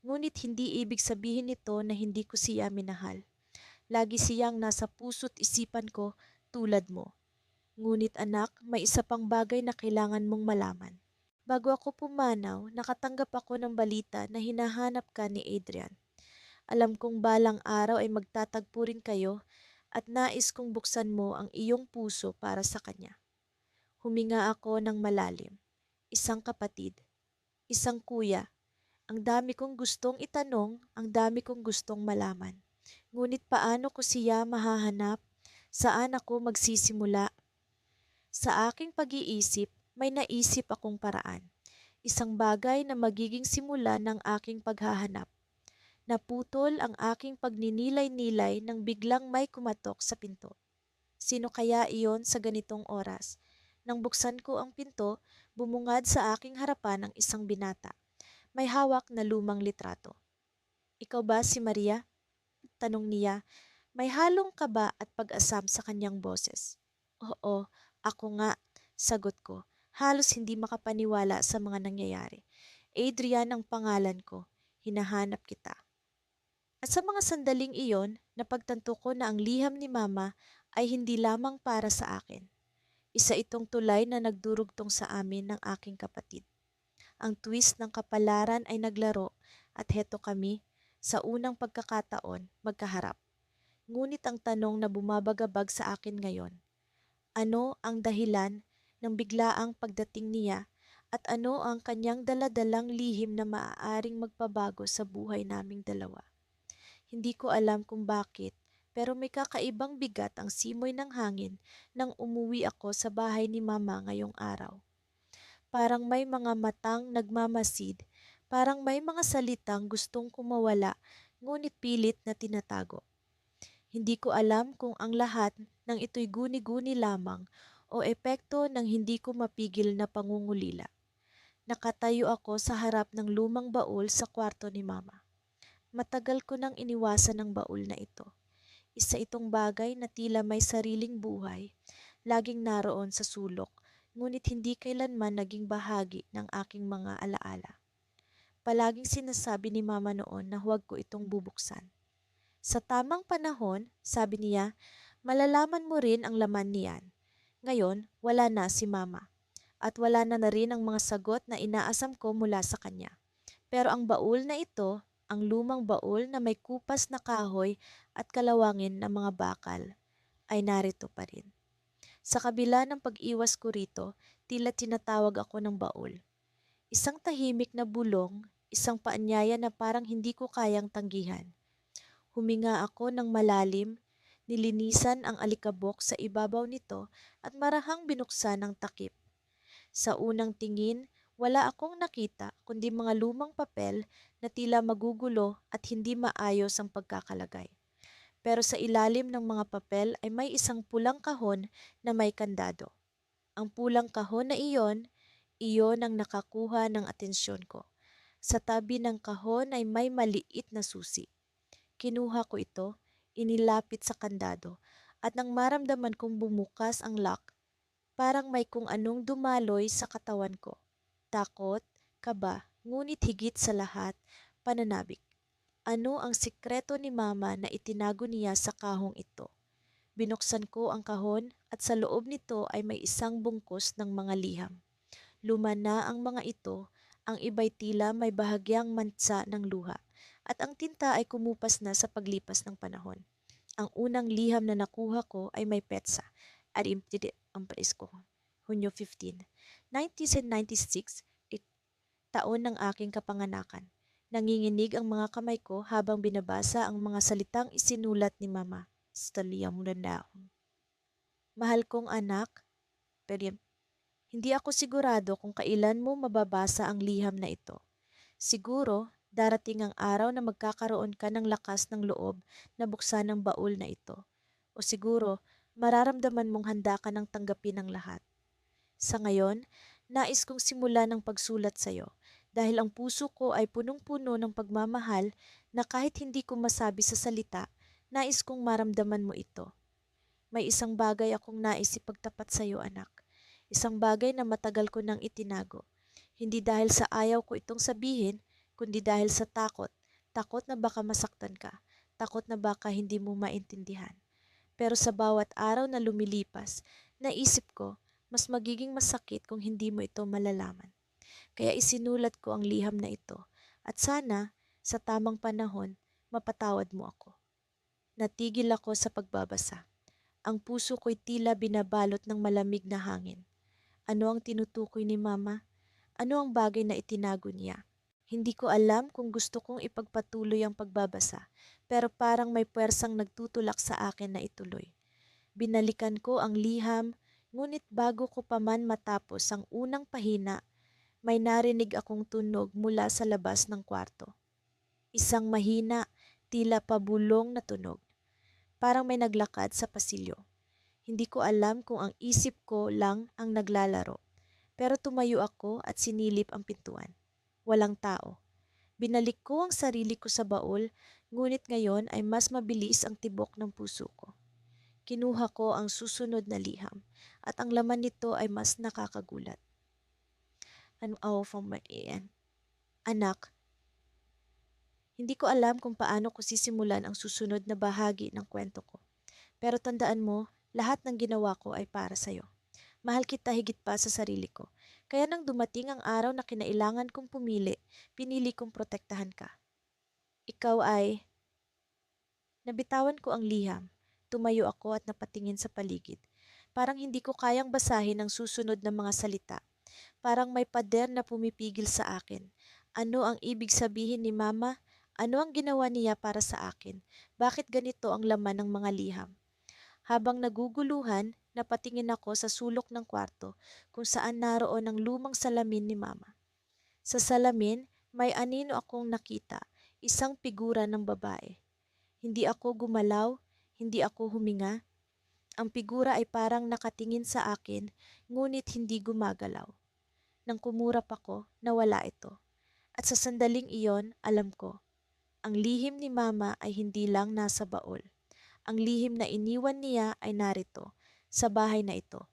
Speaker 1: Ngunit hindi ibig sabihin nito na hindi ko siya minahal. Lagi siyang nasa puso't isipan ko tulad mo. Ngunit anak, may isa pang bagay na kailangan mong malaman. Bago ako pumanaw, nakatanggap ako ng balita na hinahanap ka ni Adrian. Alam kong balang araw ay magtatagpo rin kayo at nais kong buksan mo ang iyong puso para sa kanya. Huminga ako ng malalim. Isang kapatid, isang kuya. Ang dami kong gustong itanong, ang dami kong gustong malaman. Ngunit paano ko siya mahahanap? Saan ako magsisimula? Sa aking pag-iisip, may naisip akong paraan. Isang bagay na magiging simula ng aking paghahanap. Naputol ang aking pagninilay-nilay nang biglang may kumatok sa pinto. Sino kaya iyon sa ganitong oras? Nang buksan ko ang pinto, bumungad sa aking harapan ang isang binata. May hawak na lumang litrato. Ikaw ba si Maria? Tanong niya. May halong kaba at pag-asam sa kanyang boses. Oo, ako nga, sagot ko. Halos hindi makapaniwala sa mga nangyayari. Adrian ang pangalan ko. Hinahanap kita. At sa mga sandaling iyon, napagtanto ko na ang liham ni Mama ay hindi lamang para sa akin. Isa itong tulay na nagdurugtong sa amin ng aking kapatid. Ang twist ng kapalaran ay naglaro at heto kami, sa unang pagkakataon, magkaharap. Ngunit ang tanong na bumabagabag sa akin ngayon, ano ang dahilan ng biglaang pagdating niya at ano ang kanyang daladalang lihim na maaaring magpabago sa buhay naming dalawa? Hindi ko alam kung bakit, pero may kakaibang bigat ang simoy ng hangin nang umuwi ako sa bahay ni Mama ngayong araw. Parang may mga matang nagmamasid, parang may mga salitang gustong kumawala, ngunit pilit na tinatago. Hindi ko alam kung ang lahat ng ito'y guni-guni lamang o epekto ng hindi ko mapigil na pangungulila. Nakatayo ako sa harap ng lumang baul sa kwarto ni Mama. Matagal ko nang iniwasan ang baul na ito. Isa itong bagay na tila may sariling buhay, laging naroon sa sulok, ngunit hindi kailanman naging bahagi ng aking mga alaala. Palaging sinasabi ni Mama noon na huwag ko itong bubuksan. Sa tamang panahon, sabi niya, malalaman mo rin ang laman niyan. Ngayon, wala na si Mama at wala na rin ang mga sagot na inaasam ko mula sa kanya. Pero ang baul na ito, ang lumang baul na may kupas na kahoy at kalawangin na mga bakal, ay narito pa rin. Sa kabila ng pag-iwas ko rito, tila tinatawag ako ng baul. Isang tahimik na bulong, isang paanyaya na parang hindi ko kayang tanggihan. Huminga ako ng malalim, nilinisan ang alikabok sa ibabaw nito at marahang binuksan ng takip. Sa unang tingin, wala akong nakita kundi mga lumang papel na tila magugulo at hindi maayos ang pagkakalagay. Pero sa ilalim ng mga papel ay may isang pulang kahon na may kandado. Ang pulang kahon na iyon ang nakakuha ng atensyon ko. Sa tabi ng kahon ay may maliit na susi. Kinuha ko ito, inilapit sa kandado, at nang maramdaman kong bumukas ang lock, parang may kung anong dumaloy sa katawan ko. Takot, kaba, ngunit higit sa lahat, pananabik. Ano ang sikreto ni Mama na itinago niya sa kahong ito? Binuksan ko ang kahon at sa loob nito ay may isang bungkus ng mga liham. Luma na ang mga ito, ang iba'y tila may bahagyang mansa ng luha, at ang tinta ay kumupas na sa paglipas ng panahon. Ang unang liham na nakuha ko ay may petsa at imtidi ang presko. Hunyo 15, 1996, taon ng aking kapanganakan. Nanginginig ang mga kamay ko habang binabasa ang mga salitang isinulat ni Mama. Stalia Murandahon. Mahal kong anak, pero hindi ako sigurado kung kailan mo mababasa ang liham na ito. Siguro, darating ang araw na magkakaroon ka ng lakas ng loob na buksan ang baul na ito. O siguro, mararamdaman mong handa ka ng tanggapin ang lahat. Sa ngayon, nais kong simulan ng pagsulat sa iyo dahil ang puso ko ay punong-puno ng pagmamahal na kahit hindi ko masabi sa salita, nais kong maramdaman mo ito. May isang bagay akong nais ipagtapat sa iyo, anak. Isang bagay na matagal ko nang itinago. Hindi dahil sa ayaw ko itong sabihin, kundi dahil sa takot. Takot na baka masaktan ka. Takot na baka hindi mo maintindihan. Pero sa bawat araw na lumilipas, naisip ko, mas magiging masakit kung hindi mo ito malalaman. Kaya isinulat ko ang liham na ito. At sana, sa tamang panahon, mapatawad mo ako. Natigil ako sa pagbabasa. Ang puso ko'y tila binabalot ng malamig na hangin. Ano ang tinutukoy ni Mama? Ano ang bagay na itinago niya? Hindi ko alam kung gusto kong ipagpatuloy ang pagbabasa, pero parang may puwersang nagtutulak sa akin na ituloy. Binalikan ko ang liham, ngunit bago ko pa man matapos ang unang pahina, may narinig akong tunog mula sa labas ng kwarto. Isang mahina, tila pabulong na tunog. Parang may naglakad sa pasilyo. Hindi ko alam kung ang isip ko lang ang naglalaro. Pero tumayo ako at sinilip ang pintuan. Walang tao. Binalik ko ang sarili ko sa baul, ngunit ngayon ay mas mabilis ang tibok ng puso ko. Kinuha ko ang susunod na liham at ang laman nito ay mas nakakagulat. From my end. Anak, hindi ko alam kung paano ko sisimulan ang susunod na bahagi ng kwento ko. Pero tandaan mo, lahat ng ginawa ko ay para sa'yo. Mahal kita higit pa sa sarili ko. Kaya nang dumating ang araw na kinailangan kong pumili, pinili kong protektahan ka. Ikaw ay... Nabitawan ko ang liham. Tumayo ako at napatingin sa paligid. Parang hindi ko kayang basahin ang susunod na mga salita. Parang may pader na pumipigil sa akin. Ano ang ibig sabihin ni Mama? Ano ang ginawa niya para sa akin? Bakit ganito ang laman ng mga liham? Habang naguguluhan, napatingin ako sa sulok ng kwarto kung saan naroon ang lumang salamin ni Mama. Sa salamin, may anino akong nakita, isang figura ng babae. Hindi ako gumalaw, hindi ako huminga. Ang figura ay parang nakatingin sa akin, ngunit hindi gumagalaw. Nang kumurap ako, nawala ito. At sa sandaling iyon, alam ko, ang lihim ni Mama ay hindi lang nasa baol. Ang lihim na iniwan niya ay narito, sa bahay na ito.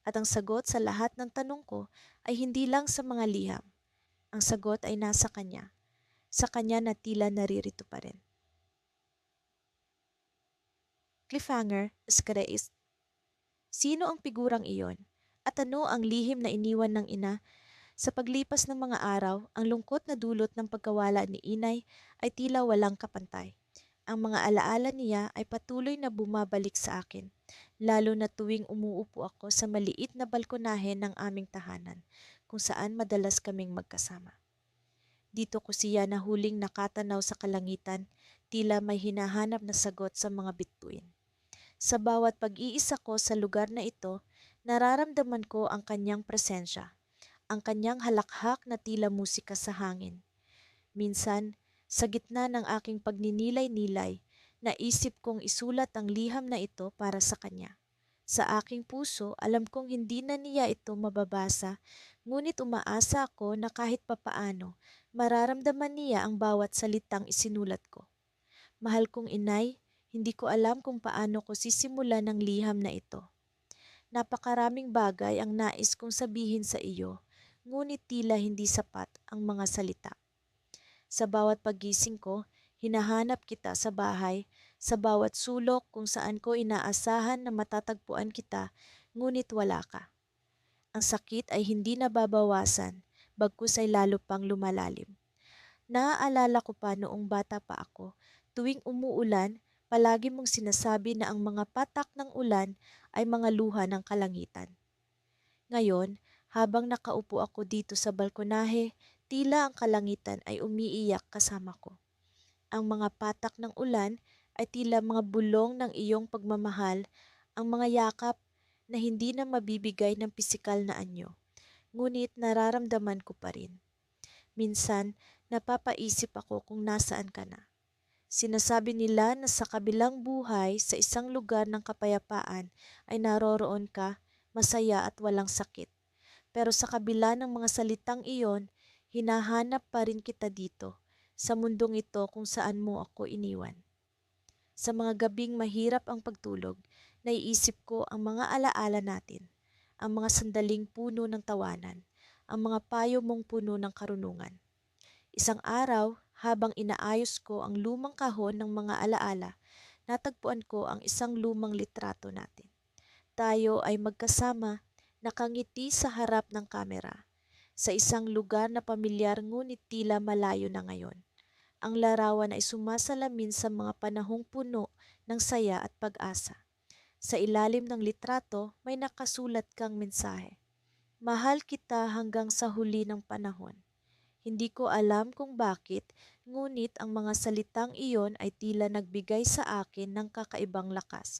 Speaker 1: At ang sagot sa lahat ng tanong ko ay hindi lang sa mga liham. Ang sagot ay nasa kanya. Sa kanya na tila naririto pa rin. Cliffhanger, Skreis. Sino ang figurang iyon? At ano ang lihim na iniwan ng ina? Sa paglipas ng mga araw, ang lungkot na dulot ng pagkawala ni inay ay tila walang kapantay. Ang mga alaala niya ay patuloy na bumabalik sa akin, lalo na tuwing umuupo ako sa maliit na balkonahe ng aming tahanan, kung saan madalas kaming magkasama. Dito ko siya nahuling nakatanaw sa kalangitan, tila may hinahanap na sagot sa mga bituin. Sa bawat pag-iisa ko sa lugar na ito, nararamdaman ko ang kanyang presensya, ang kanyang halakhak na tila musika sa hangin. Minsan, sa gitna ng aking pagninilay-nilay, naisip kong isulat ang liham na ito para sa kanya. Sa aking puso, alam kong hindi na niya ito mababasa, ngunit umaasa ako na kahit papaano, mararamdaman niya ang bawat salitang isinulat ko. Mahal kong inay, hindi ko alam kung paano ko sisimulan ng liham na ito. Napakaraming bagay ang nais kong sabihin sa iyo, ngunit tila hindi sapat ang mga salita. Sa bawat pagising ko, hinahanap kita sa bahay, sa bawat sulok kung saan ko inaasahan na matatagpuan kita, ngunit wala ka. Ang sakit ay hindi nababawasan, bagkus ay lalo pang lumalalim. Naaalala ko pa noong bata pa ako, tuwing umuulan, palagi mong sinasabi na ang mga patak ng ulan ay mga luha ng kalangitan. Ngayon, habang nakaupo ako dito sa balkonahe, tila ang kalangitan ay umiiyak kasama ko. Ang mga patak ng ulan ay tila mga bulong ng iyong pagmamahal, ang mga yakap na hindi na mabibigay ng pisikal na anyo. Ngunit nararamdaman ko pa rin. Minsan, napapaisip ako kung nasaan ka na. Sinasabi nila na sa kabilang buhay sa isang lugar ng kapayapaan ay naroroon ka, masaya at walang sakit. Pero sa kabila ng mga salitang iyon, hinahanap pa rin kita dito, sa mundong ito kung saan mo ako iniwan. Sa mga gabing mahirap ang pagtulog, naiisip ko ang mga alaala natin, ang mga sandaling puno ng tawanan, ang mga payo mong puno ng karunungan. Isang araw, habang inaayos ko ang lumang kahon ng mga alaala, natagpuan ko ang isang lumang litrato natin. Tayo ay magkasama, nakangiti sa harap ng kamera, sa isang lugar na pamilyar ngunit tila malayo na ngayon. Ang larawan ay sumasalamin sa mga panahong puno ng saya at pag-asa. Sa ilalim ng litrato may nakasulat kang mensahe. Mahal kita hanggang sa huli ng panahon. Hindi ko alam kung bakit, ngunit ang mga salitang iyon ay tila nagbigay sa akin ng kakaibang lakas.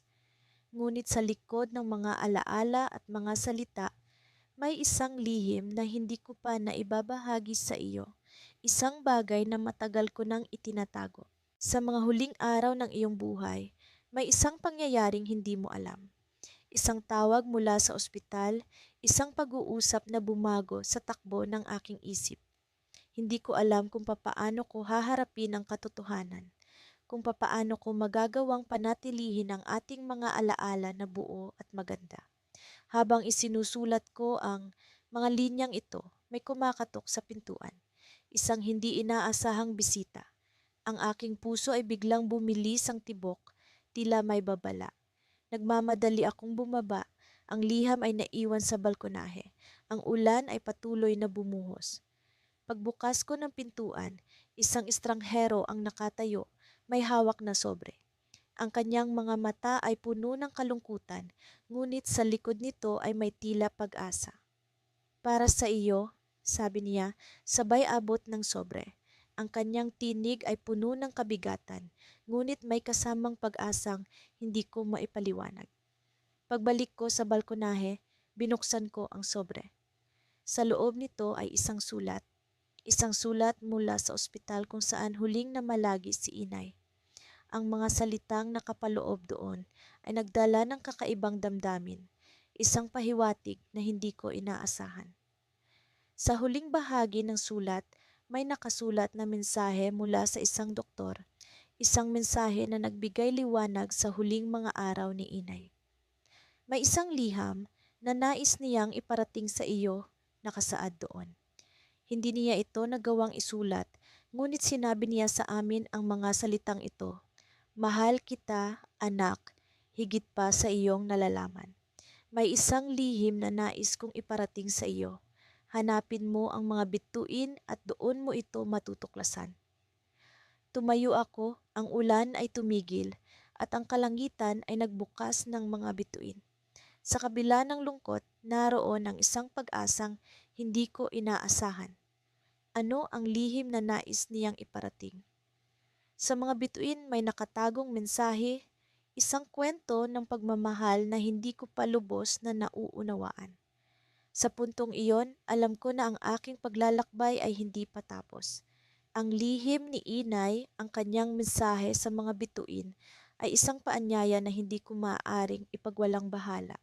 Speaker 1: Ngunit sa likod ng mga alaala at mga salita, may isang lihim na hindi ko pa naibabahagi sa iyo. Isang bagay na matagal ko nang itinatago. Sa mga huling araw ng iyong buhay, may isang pangyayaring hindi mo alam. Isang tawag mula sa ospital, isang pag-uusap na bumago sa takbo ng aking isip. Hindi ko alam kung papaano ko haharapin ang katotohanan, kung papaano ko magagawang panatilihin ang ating mga alaala na buo at maganda. Habang isinusulat ko ang mga linyang ito, may kumakatok sa pintuan. Isang hindi inaasahang bisita. Ang aking puso ay biglang bumilis ang tibok, tila may babala. Nagmamadali akong bumaba, ang liham ay naiwan sa balkonahe. Ang ulan ay patuloy na bumuhos. Pagbukas ko ng pintuan, isang estranghero ang nakatayo, may hawak na sobre. Ang kanyang mga mata ay puno ng kalungkutan, ngunit sa likod nito ay may tila pag-asa. Para sa iyo, sabi niya, sabay abot ng sobre. Ang kanyang tinig ay puno ng kabigatan, ngunit may kasamang pag-asang hindi ko maipaliwanag. Pagbalik ko sa balkonahe, binuksan ko ang sobre. Sa loob nito ay isang sulat. Isang sulat mula sa ospital kung saan huling namalagi si inay. Ang mga salitang nakapaloob doon ay nagdala ng kakaibang damdamin, isang pahiwatig na hindi ko inaasahan. Sa huling bahagi ng sulat, may nakasulat na mensahe mula sa isang doktor, isang mensahe na nagbigay liwanag sa huling mga araw ni inay. May isang liham na nais niyang iparating sa iyo, nakasaad doon. Hindi niya ito nagawang isulat, ngunit sinabi niya sa amin ang mga salitang ito. Mahal kita, anak, higit pa sa iyong nalalaman. May isang lihim na nais kong iparating sa iyo. Hanapin mo ang mga bituin at doon mo ito matutuklasan. Tumayo ako, ang ulan ay tumigil, at ang kalangitan ay nagbukas ng mga bituin. Sa kabila ng lungkot, naroon ang isang pag-asang hindi ko inaasahan. Ano ang lihim na nais niyang iparating? Sa mga bituin may nakatagong mensahe, isang kwento ng pagmamahal na hindi ko pa lubos na nauunawaan. Sa puntong iyon, alam ko na ang aking paglalakbay ay hindi pa tapos. Ang lihim ni Inay, ang kanyang mensahe sa mga bituin, ay isang paanyaya na hindi ko maaaring ipagwalang bahala.